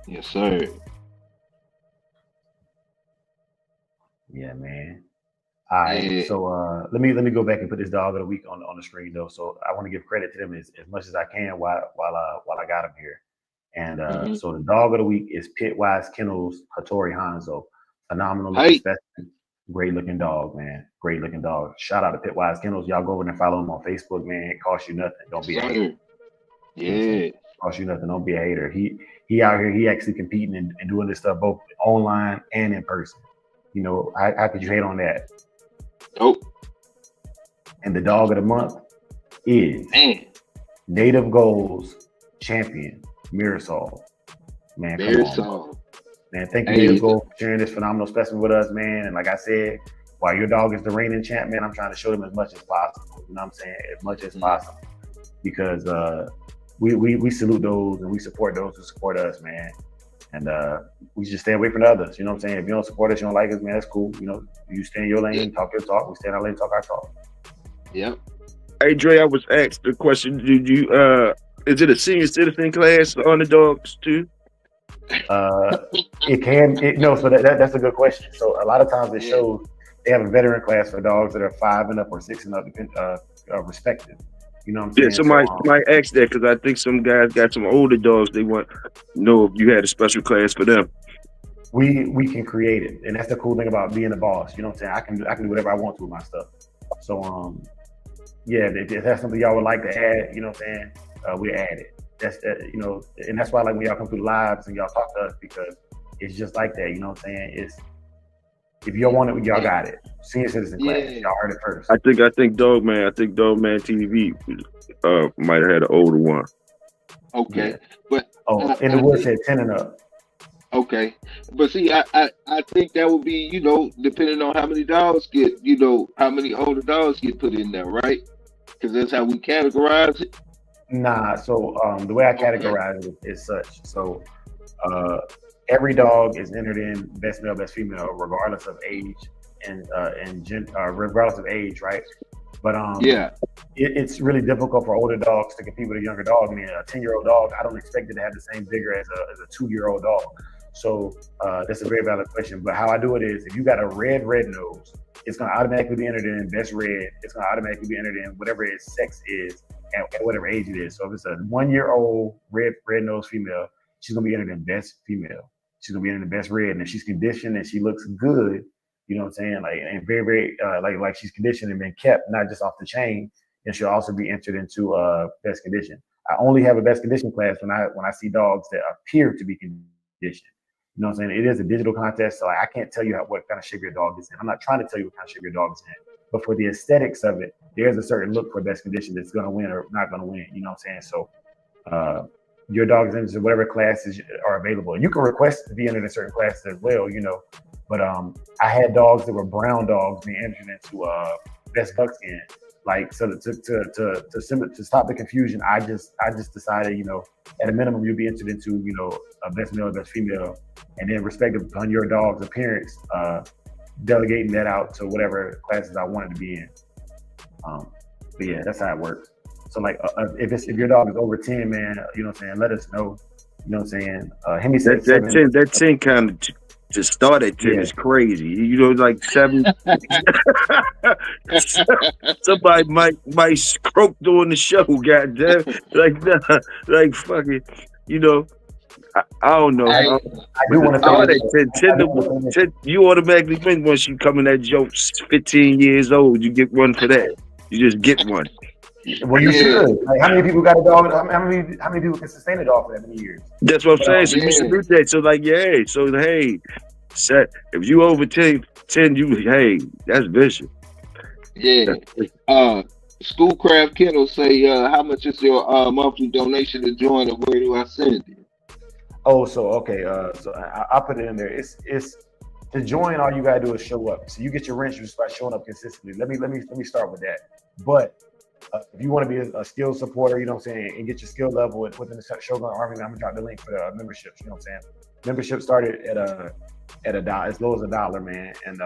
yes, sir. Yeah, man. All right, Yeah, so let me go back and put this dog of the week on the screen though. So I want to give credit to them as much as I can while I got them here. And hmm so the dog of the week is Pitwise Kennels Hattori Hanzo. Phenomenal looking hey, specimen, great looking dog, man. Great looking dog. Shout out to Pitwise Kennels. Y'all go over and follow him on Facebook, man. It costs you nothing. Don't yes, be a hater. sir. You know what I'm saying? Yeah, Costs you nothing. Don't be a hater. He out here. He actually competing and doing this stuff both online and in person. You know, how could you hate on that? dope, And the dog of the month is man. Native Goals champion Mirasol. Man, come Very on, bro. solid. Man, thank you, Native Hey, Goals, for sharing this phenomenal specimen with us, man. And like I said, while your dog is the reigning champ, man, I'm trying to show them as much as possible. You know what I'm saying? As much as mhm. possible. Because we salute those and we support those who support us, man. And we just stay away from the others. You know what I'm saying? If you don't support us, you don't like us, man, that's cool. You know, you stay in your Yeah, lane, talk your talk. We stay in our lane, talk our talk. yep. Hey Dre, I was asked the question, did you is it a senior citizen class on the dogs too? Uh, no. So that's a good question. So a lot of times it Yeah. shows they have a veteran class for dogs that are 5 and up or 6 and up, respective. You know what I'm Yeah, saying? So somebody asked that because I think some guys got some older dogs. They want to know if you had a special class for them. we can create it, and that's the cool thing about being the boss. You know what I'm saying? I can do whatever I want to with my stuff. So yeah, if that's something y'all would like to add, you know what I'm saying? We add it. That's that, you know, and that's why, like, when y'all come through the lives and y'all talk to us, because it's just like that. You know what I'm saying? It's if y'all want it, y'all Yeah. got it. Senior citizen class, Yeah. y'all heard it first. I think Dogman TV might have had an older one. Okay. Yeah. But Oh, I, in the I woods think said 10 and up. okay. But see, I think that would be, you know, depending on how many dogs get, you know, how many older dogs get put in there, right? Because that's how we categorize it. Nah, so the way I Okay. categorize it is such. So uh, every dog is entered in best male, best female, regardless of age and regardless of age, right? But Yeah. it's really difficult for older dogs to compete with a younger dog. I mean, a 10-year-old dog, I don't expect it to have the same vigor as a 2-year-old dog. So that's a very valid question. But how I do it is, if you got a red nose, it's going to automatically be entered in best red. It's going to automatically be entered in whatever its sex is at whatever age it is. So if it's a 1-year-old red nose female, she's going to be entered in best female. She's going to be entered in best red. And if she's conditioned and she looks good, you know what I'm saying? Like, and very, very, like she's conditioned and been kept, not just off the chain, and she'll also be entered into best condition. I only have a best condition class when I see dogs that appear to be conditioned. You know what I'm saying? It is a digital contest, so I can't tell you what kind of shape your dog is in. I'm not trying to tell you what kind of shape your dog is in. but for the aesthetics of it, there's a certain look for best condition that's going to win or not going to win. You know what I'm saying? So your dog is in whatever classes are available. And you can request to be entered in certain classes as well, you know. But I had dogs that were brown dogs being entered into best buckskin. Like, so to stop the confusion, I just decided, you know, at a minimum you'll be entered into, you know, a best male, best female, and then respective upon your dog's appearance, delegating that out to whatever classes I wanted to be in. But yeah, that's how it works. So like, if your dog is over 10, man, you know what I'm saying, let us know. You know what I'm saying? Hemi said that 10 kind of to start at 10 is crazy. You know, like 7. Somebody might croak during the show, goddamn. Like fucking, you know. I don't know. I do want to start at 10. You automatically win once you come in that joke 15 years old. You get one for that. You just get one. Well, you should. Like, how many people got a dog? How many people can sustain a dog for that many years? That's what I'm saying. So you should do that. So like, yeah. So hey, if you over 10, hey, that's vicious. Yeah. Schoolcraft Kennel say, how much is your monthly donation to join, and where do I send it? Oh, so okay. So I'll put it in there. It's to join. All you gotta do is show up. So you get your rent just by showing up consistently. Let me start with that. But if you want to be a skill supporter, you know what I'm saying, and get your skill level within the Shogun Army, I'm gonna drop the link for the memberships. You know what I'm saying? Membership started at a dollar, as low as $1, man. And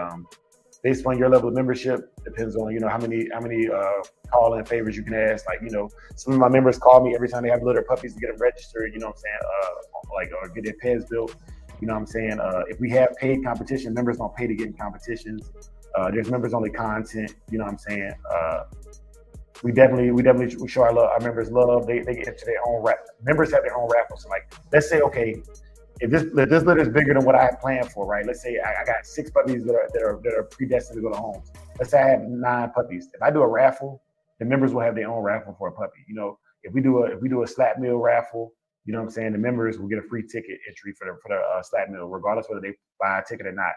based on your level of membership, depends on, you know, how many call-in favors you can ask. Like, you know, some of my members call me every time they have litter puppies to get them registered. You know what I'm saying? Or get their pets built. You know what I'm saying? If we have paid competition, members don't pay to get in competitions. There's members only content. You know what I'm saying? We definitely show our members love. They get into their own members have their own raffles. So like, let's say, okay, if this litter is bigger than what I had planned for, right? Let's say I got 6 puppies that are predestined to go to homes. Let's say I have 9 puppies. If I do a raffle, the members will have their own raffle for a puppy. You know, if we do a slap meal raffle, you know what I'm saying, the members will get a free ticket entry for the slap meal, regardless whether they buy a ticket or not.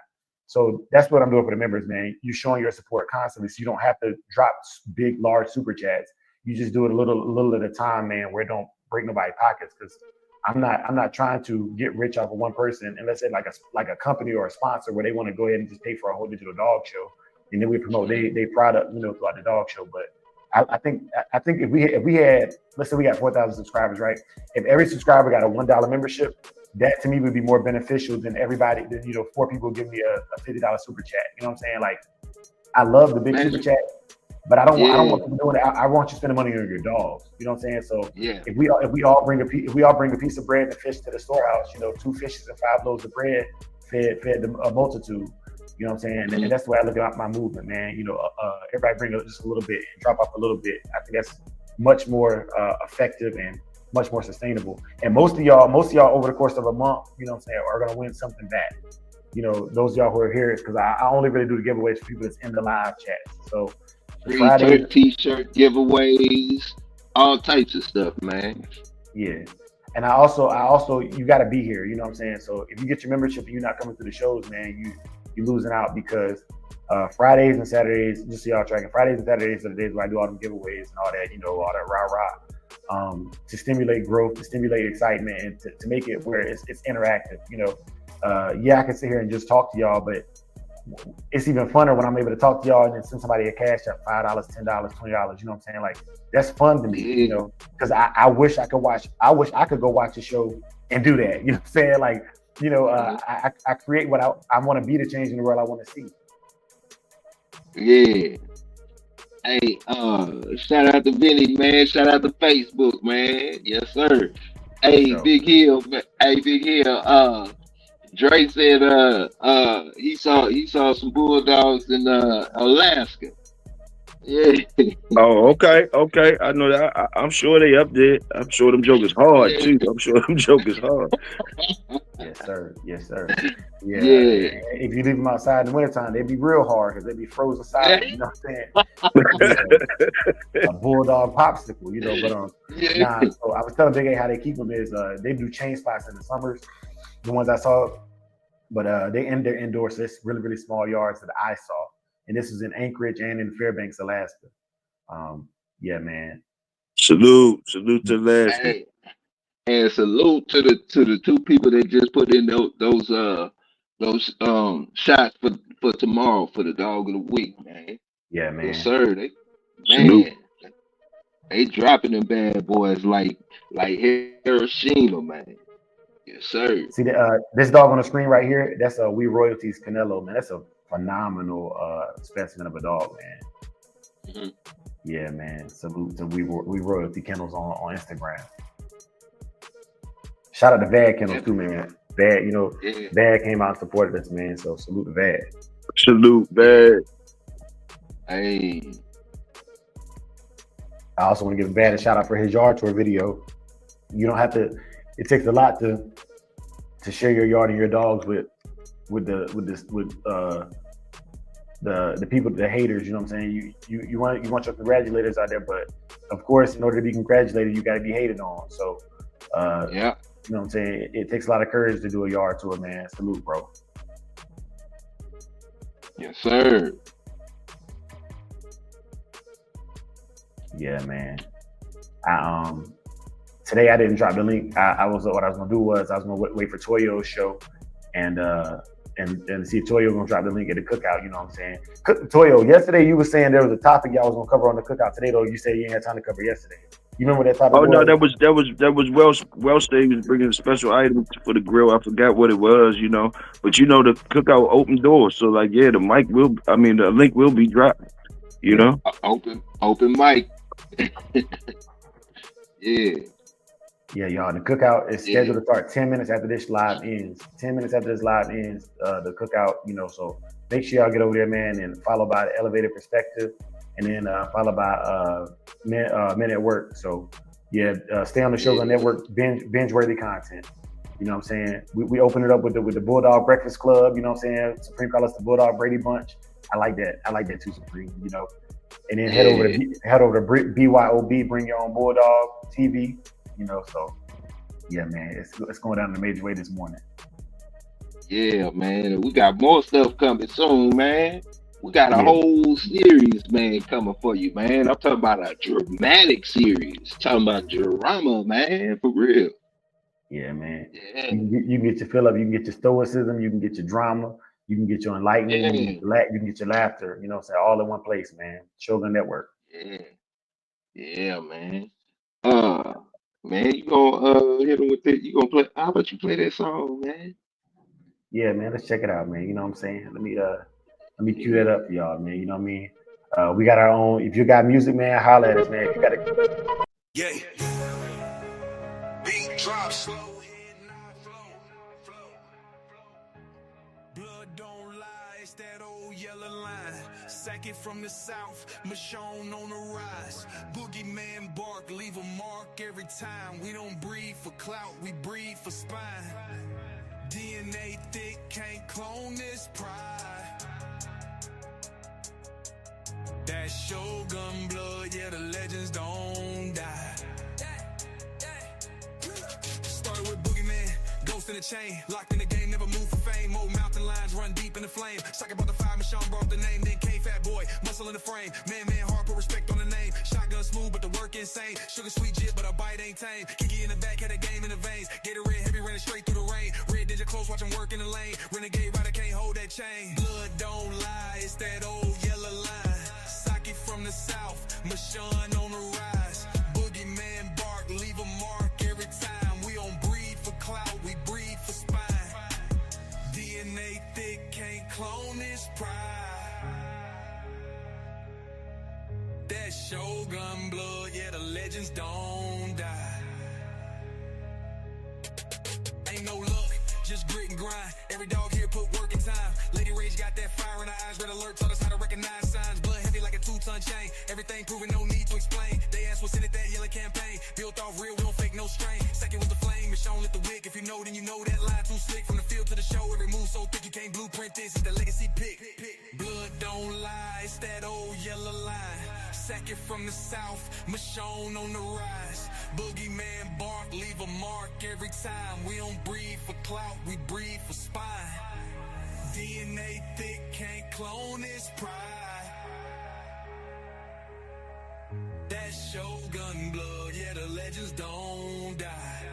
So that's what I'm doing for the members, man. You're showing your support constantly, so you don't have to drop big, large super chats. You just do it a little at a time, man, where it don't break nobody's pockets. Because I'm not trying to get rich off of one person, and let's say like a company or a sponsor where they want to go ahead and just pay for a whole digital dog show, and then we promote their product, you know, throughout the dog show. But I think if we had, let's say we got 4,000 subscribers, right? If every subscriber got a $1 membership, that to me would be more beneficial than 4 people give me a $50 super chat. You know what I'm saying? Like, I love the big super chat, but I don't want them doing it. I want you spending money on your dogs. You know what I'm saying? So if we all bring a piece of bread and fish to the storehouse, you know, 2 fishes and 5 loaves of bread fed a multitude. You know what I'm saying? And that's the way I look at my movement, man. You know, everybody bring just a little bit and drop off a little bit. I think that's much more effective and much more sustainable. And most of y'all over the course of a month, you know what I'm saying, are gonna win something back. You know, those of y'all who are here, because I only really do the giveaways for people that's in the live chat. So Friday, t-shirt giveaways, all types of stuff, man. Yeah. And I also you gotta be here, you know what I'm saying? So if you get your membership and you're not coming to the shows, man, you're losing out, because Fridays and Saturdays, just so y'all tracking, Fridays and Saturdays are the days where I do all them giveaways and all that, you know, all that rah-rah, to stimulate growth, to stimulate excitement, and to make it where it's interactive, you know. I can sit here and just talk to y'all, but it's even funner when I'm able to talk to y'all and then send somebody a cash up, $5, $10, $20, you know what I'm saying? Like, that's fun to me, you know, because I wish I could go watch a show and do that, you know what I'm saying? Like, you know, I create what I want to be, the change in the world I want to see. Yeah. Hey, shout out to Vinny, man. Shout out to Facebook, man. Yes, sir. Hey, Big Hill, man. Hey, Big Hill. Dre said he saw some bulldogs in Alaska. Yeah. Oh, okay. I know that. I'm sure they up there. I'm sure them jokers hard too. I'm sure them jokers hard. Yes, sir. Yeah. If you leave them outside in the wintertime, they'd be real hard because they'd be frozen solid. You know what I'm saying? A bulldog popsicle, you know. But nah. So I was telling Big A how they keep them is they do chain spots in the summers. The ones I saw, but they're indoors. So it's really, really small yards that I saw. and this is in Anchorage and in Fairbanks, Alaska. Yeah, man. Salute to Alaska. Hey, and salute to the two people that just put in those shots for tomorrow for the dog of the week, man. Yeah, Yes, man. sir. Salute. They dropping them bad boys like Hiroshima, man. Yes, sir. See this dog on the screen right here. That's a We Royalties Canelo, man. That's a phenomenal specimen of a dog, man. Mhm. Yeah, man. Salute to We Royalty Kennels on Instagram. Shout out to Vad Kennels too, man. Vad, Yeah. Vad came out and supported us, man. So salute to Vad. Salute, bad. Hey, I also want to give Vad a shout out for his yard tour video. You don't have to. It takes a lot to share your yard and your dogs with the people, the haters. You know what I'm saying? You want your congratulators out there, but of course, in order to be congratulated, you got to be hated on. So, yeah. you know what I'm saying? It takes a lot of courage to do a yard tour, man. Salute, bro. Yes, sir. Yeah, man. Today I didn't drop the link. What I was gonna do was I was gonna wait for Toyo's show and see if Toyo gonna drop the link at the cookout. You know what I'm saying? Toyo, yesterday you were saying there was a topic y'all was gonna cover on the cookout. Today though, you said you ain't had time to cover yesterday. You remember that topic? Oh no, that was Welsh Day was bringing a special item for the grill. I forgot what it was, but the cookout open doors. So like, yeah, the link will be dropped. Open mic. Yeah. Yeah, y'all. The cookout is scheduled to start 10 minutes after this live ends. 10 minutes after this live ends, the cookout, so make sure y'all get over there, man, and follow by the Elevated Perspective, and then follow by Men at Work. So, stay on the Shogun Network, binge-worthy content. You know what I'm saying? We open it up with the Bulldog Breakfast Club, you know what I'm saying? Supreme calls us the Bulldog Brady Bunch. I like that. I like that too, Supreme, And then head over to BYOB, Bring Your Own Bulldog TV. So yeah, man, it's going down in a major way this morning. Yeah, man, we got more stuff coming soon, man. We got a whole series, man, coming for you, man. I'm talking about a dramatic series, talking about drama, man, for real. Yeah, man. Yeah. You can get your fill up, you can get your stoicism, you can get your drama, you can get your enlightenment, you can get your laughter, all in one place, man. Shogun Network. Yeah, man. Man, you gonna hit him with it? You gonna play? How about you play that song, man? Yeah, man. Let's check it out, man. You know what I'm saying? Let me cue that up for y'all, man. You know what I mean? We got our own. If you got music, man, holla at us, man. If you got it. Yeah. Beat drop slow. Blood don't lie, it's that old yellow line. Sack it from the south, Michonne on the rise. Boogeyman bark, leave a mark every time. We don't breathe for clout, we breathe for spine. DNA thick, can't clone this pride. That Shogun blood, yeah, the legends don't die. Started with Boogeyman, ghost in the chain, locked in the game, never move for fame. Old mountain lines run deep in the flame. Talk about the fire, Michonne brought the name, then came Fat Boy, muscle in the frame. Man, hard, put respect on the name. Shotgun smooth, but the work insane. Sugar sweet jit, but a bite ain't tame. Kiki in the back, had a game in the veins. Gatorade heavy, ran it straight through the rain. Red Ninja close, watch him work in the lane. Renegade rider can't hold that chain. Blood don't lie, it's that old yellow line. Sock it from the south, Michonne on the rise. Boogeyman bark, leave a mark every time. We don't breathe for clout, we breathe for spine. DNA thick, can't clone this pride. That Shogun blood, yeah, the legends don't die. Ain't no luck, just grit and grind. Every dog here put work in time. Lady Rage got that fire in her eyes. Red alert taught us how to recognize signs. Blood heavy like a 2-ton chain. Everything proven, no need to explain. They asked what's in it, that yellow campaign. Built off real, we don't fake no strain. Second with the flame, Michonne lit the wick. If you know, then you know that line too slick. From the field to the show, every move so thick you can't blueprint this. It's the legacy pick. Blood don't lie, it's that old yellow line. Sack it from the south, Michonne on the rise. Boogeyman bark, leave a mark every time. We don't breathe for clout, we breathe for spine. DNA thick, can't clone his pride. That Shogun blood, yeah, the legends don't die.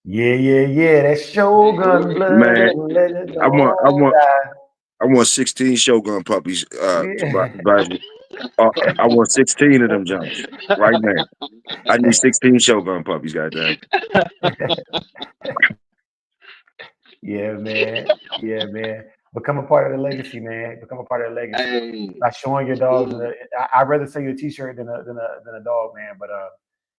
Yeah. That Shogun blood, Man, and legend I want, I don't want, die. I want 16 Shogun puppies. Yeah. I want 16 of them jumps right now. I need 16 Shogun puppies. Goddamn. Yeah, man. Yeah, man. Become a part of the legacy, man. Become a part of the legacy Hey, by showing your dogs. yeah, I'd rather sell you a T-shirt than a dog, man. But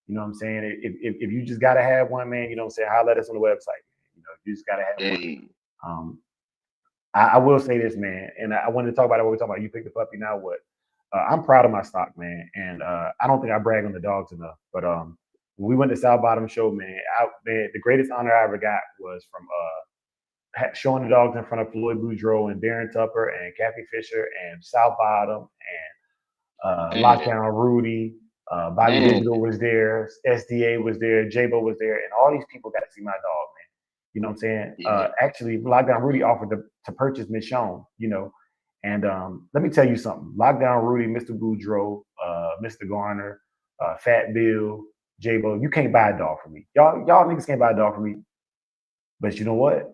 you know what I'm saying? If you just gotta have one, man, you know what I'm saying? Holler at us on the website. You know, you just gotta have one. hey, Um, I will say this, man, and I wanted to talk about it. What we're talking about. You picked the puppy. Now what? I'm proud of my stock, man, and I don't think I brag on the dogs enough. But when we went to South Bottom Show, man, man, the greatest honor I ever got was from showing the dogs in front of Floyd Boudreaux and Darren Tupper and Kathy Fisher and South Bottom and man, Lockdown Rudy. Bobby man, Digital was there, SDA was there, J-Bo was there, and all these people got to see my dog, man. You know what I'm saying? yeah, Actually, Lockdown Rudy offered to purchase Michonne, you know. And let me tell you something. Lockdown Rudy, Mr. Boudreaux, Mr. Garner, Fat Bill, J-Bo, you can't buy a dog for me. Y'all niggas can't buy a dog for me. But you know what?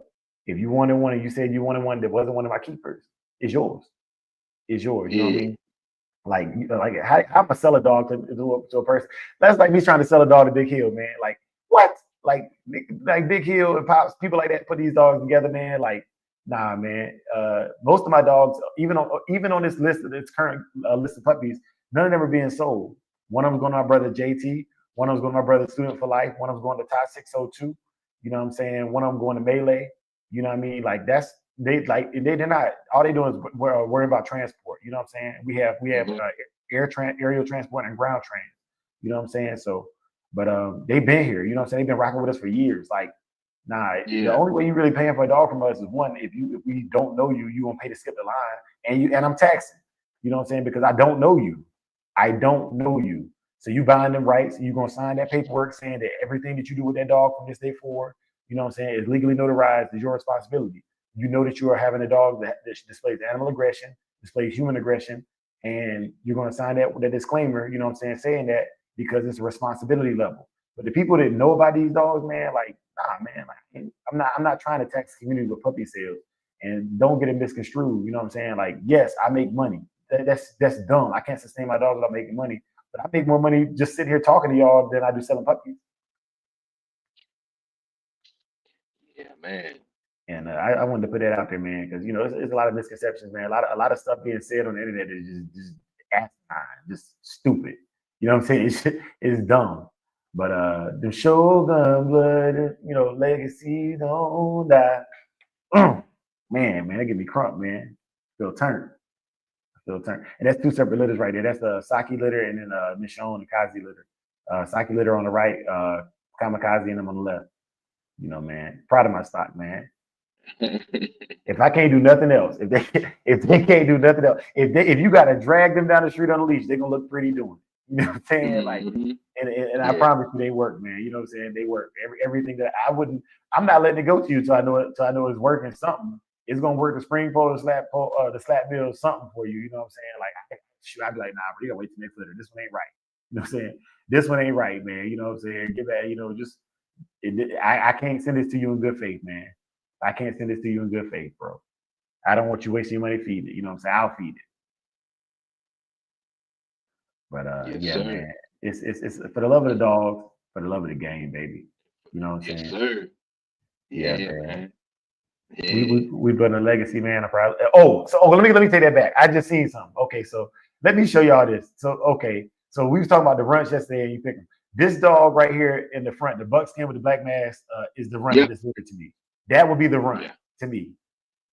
If you wanted one and you said you wanted one that wasn't one of my keepers, it's yours. It's yours. You know what I yeah, mean? Like how I'm gonna sell a dog to a person. That's like me trying to sell a dog to Big Hill, man. Like what? Like Big Hill and Pops, people like that put these dogs together, man. Like nah, man. Most of my dogs, even on this list, this current list of puppies, none of them are being sold. One of them's going to my brother JT. One of them's going to my brother Student for Life. One of them's going to Ty 602. You know what I'm saying? One of them going to Melee. You know what I mean? Like that's they're not all they doing is worry about transport. You know what I'm saying? We have mhm, aerial transport and ground train. You know what I'm saying? So, but they've been here. You know what I'm saying? They've been rocking with us for years. Like, nah, the yeah, only way you really paying for a dog from us is one, if we don't know you, you gonna pay to skip the line, and I'm taxing. You know what I'm saying? Because I don't know you. I don't know you. So you buying them rights, you're gonna sign that paperwork saying that everything that you do with that dog from this day forward, you know what I'm saying, is legally notarized, is your responsibility. You know that you are having a dog that displays animal aggression, displays human aggression, and you're gonna sign that disclaimer, you know what I'm saying that because it's a responsibility level. But the people that know about these dogs, man, like, nah, man, like, I'm not trying to tax the community with puppy sales. And don't get it misconstrued. You know what I'm saying? Like, yes, I make money. That's dumb. I can't sustain my dogs without making money. But I make more money just sitting here talking to y'all than I do selling puppies. yeah, man. And I wanted to put that out there, man, because you know it's a lot of misconceptions, man. A lot of stuff being said on the internet is just asinine, just stupid. You know what I'm saying? It's dumb. But the Shogun blood, you know, legacy don't die. Man, that give me crump, man. Feel turned. Feel turned. And that's two separate litters right there. That's the Saki litter and then Michonne and Kazi litter. Saki litter on the right, Kamikaze and them on the left. You know, man. Proud of my stock, man. If I can't do nothing else, if they can't do nothing else, if you gotta drag them down the street on a leash, they're gonna look pretty doing it. You know what I'm saying? Like, Hmm. and I Yeah, promise you they work, man. You know what I'm saying? They work. Everything that I'm not letting it go to you till I know it's working something. It's gonna work the spring pole, the slap bill, something for you. You know what I'm saying? Like, I'd be like, nah, bro, you gotta wait till next litter. This one ain't right. You know what I'm saying? This one ain't right, man. You know what I'm saying? Get that, you know, I can't send this to you in good faith, man. I can't send this to you in good faith, bro. I don't want you wasting your money feeding it. You know what I'm saying? I'll feed it. But yes, yeah, sir. man. It's for the love of the dogs, for the love of the game, baby. You know what I'm Yes, saying? sir. Yeah, Yeah, man. man. We Yeah. we we building a legacy, man. Let me take that back. I just seen something. Okay, so let me show y'all this. So we was talking about the runts yesterday, and you pick them. This dog right here in the front, the buckskin with the black mask, is the runt of Yep. this litter to me. That would be the runt Yeah. to me.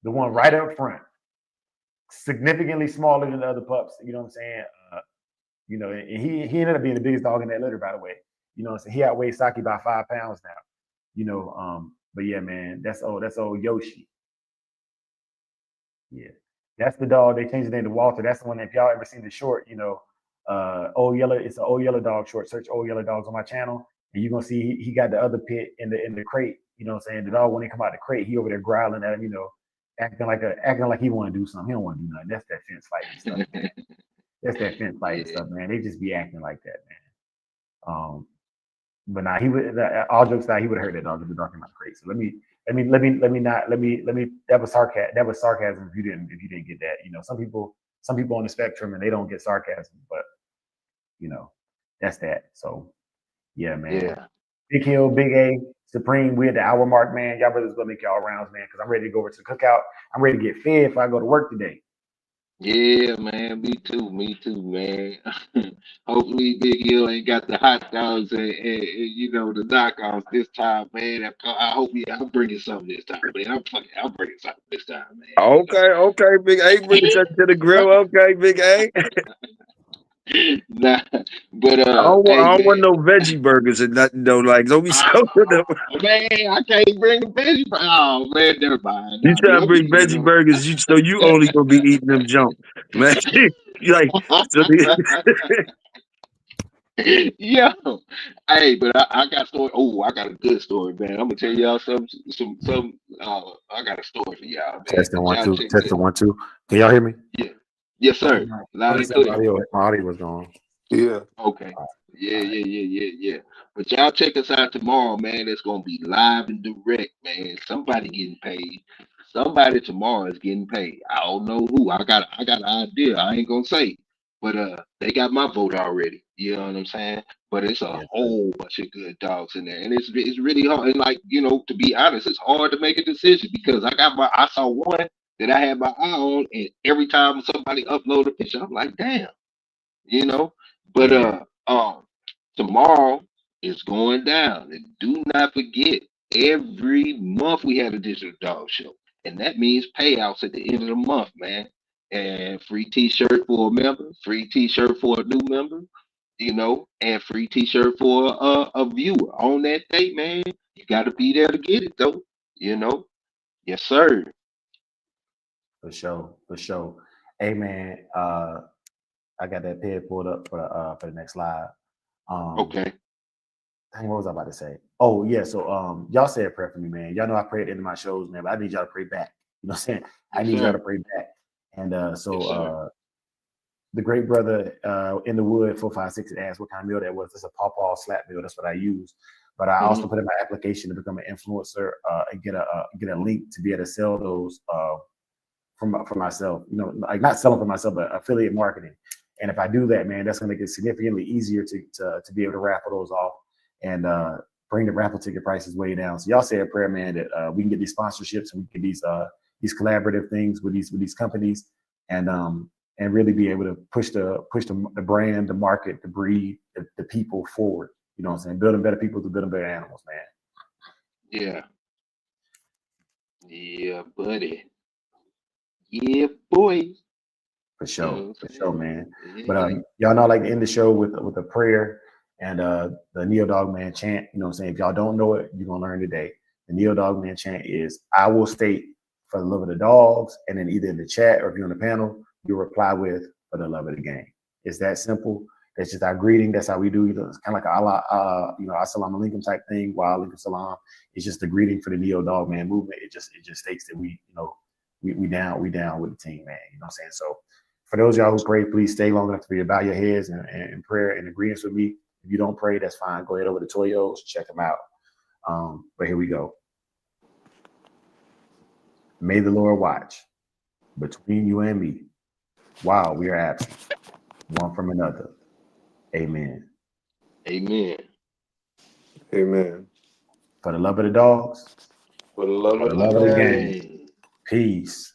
The one right up front, significantly smaller than the other pups. You know what I'm saying? You know, and he ended up being the biggest dog in that litter, by the way. You know, so he outweighs Saki by 5 pounds now. You know, but yeah, man, that's old Yoshi. Yeah. That's the dog. They changed his name to Walter. That's the one. If y'all ever seen the short, you know, Old Yellow. It's an Old Yellow Dog short. Search Old Yellow Dogs on my channel, and you're gonna see he got the other pit in the crate. You know what I'm saying? The dog when he come out the crate, he over there growling at him. You know, acting like he want to do something. He don't want to do nothing. That's that fence fighting stuff, man. That's that fence fighting stuff, man. They just be acting like that, man. But nah, he would. All jokes aside, he would have heard that dog in the dark in my crate. So let me. That was sarcasm. That was sarcasm. If you didn't get that, you know, some people on the spectrum and they don't get sarcasm, but you know, that's that. So yeah, man. Yeah. Big Hill, Big A, Supreme. We're at the hour mark, man. Y'all brothers gonna make y'all rounds, man, because I'm ready to go over to the cookout. I'm ready to get fed if I go to work today. Yeah, man. Me too, man. Hopefully, Big Hill ain't got the hot dogs and you know the knockoffs this time, man. I hope I'm bringing something this time, man. I'm bringing something this time, Okay, Big A, bring something to the grill. Okay, Big A. man. Nah, but I hey, don't want man. no veggie burgers and nothing though. Like, don't be so. Man, I can't bring the veggie. Oh man, never mind. You Nah, try to bring you veggie know. burgers, you only gonna be eating them junk, man. You like so. Yo, hey, but I got a story. Oh, I got a good story, man. I'm gonna tell y'all some. I got a story for y'all, man. Testing But one y'all two. check this. Testing 1 2. Can y'all hear me? Yeah, yes, sir. Loud and clear. My audio was gone. Yeah. Okay. All Yeah, right. yeah. But y'all check us out tomorrow, man. It's gonna be live and direct, man. Somebody getting paid. Somebody tomorrow is getting paid. I don't know who. I got an idea. I ain't gonna say. But they got my vote already. You know what I'm saying? But it's a Yes, sir. whole bunch of good dogs in there. And it's really hard. And like, you know, to be honest, it's hard to make a decision because I saw one that I had my eye on, and every time somebody upload a picture, I'm like, damn, you know. But Yeah. tomorrow is going down, and do not forget, every month we have a digital dog show, and that means payouts at the end of the month, man. And free T-shirt for a member, free T-shirt for a new member, you know, and free T-shirt for a viewer on that day, man. You got to be there to get it, though. You know, yes, sir. For sure. For sure. Hey man, I got that pad pulled up for the next live. Um, Okay. dang, what was I about to say? Oh yeah, so y'all say a prayer for me, man. Y'all know I pray at the end of my shows, man, but I need y'all to pray back. You know what I'm saying? I Yes, need y'all to sir. pray back. And Yes, sir. the great brother in the wood 456 asked what kind of meal that was. It's a pawpaw slap meal. That's what I use. But I also Hmm. put in my application to become an influencer and get a link to be able to sell those for myself. You know, like not selling for myself, but affiliate marketing. And if I do that, man, that's going to make it significantly easier to be able to raffle those off and bring the raffle ticket prices way down. So y'all say a prayer, man, that we can get these sponsorships and we can get these collaborative things with these companies and really be able to push the brand, the market, the breed, the people forward. You know what I'm saying? Building better people to building better animals, man. Yeah. Yeah, buddy. Yeah, boy. You know what For I'm sure, saying? man. But Yeah. y'all know I like to end the show with a prayer and the Neo Dog Man chant. You know what I'm saying? If y'all don't know it, you're gonna learn today. The Neo Dog Man chant is I will state for the love of the dogs, and then either in the chat or if you're on the panel, you reply with for the love of the game. It's that simple. That's just our greeting. That's how we do it. It's kind of like a Allah, assalamu alaikum type thing. Wa alaikum salam. It's just the greeting for the Neo Dog Man movement. It just states that we down with the team, man. You know what I'm saying? So for those of y'all who pray, please stay long enough to be bow your heads and prayer and agreements with me. If you don't pray, that's fine. Go ahead over to Toyos, check them out. But here we go. May the Lord watch between you and me while we are absent, one from another. Amen. Amen. Amen. For the love of the dogs, For the love for For of the the the love of love the of the game. game, game. peace.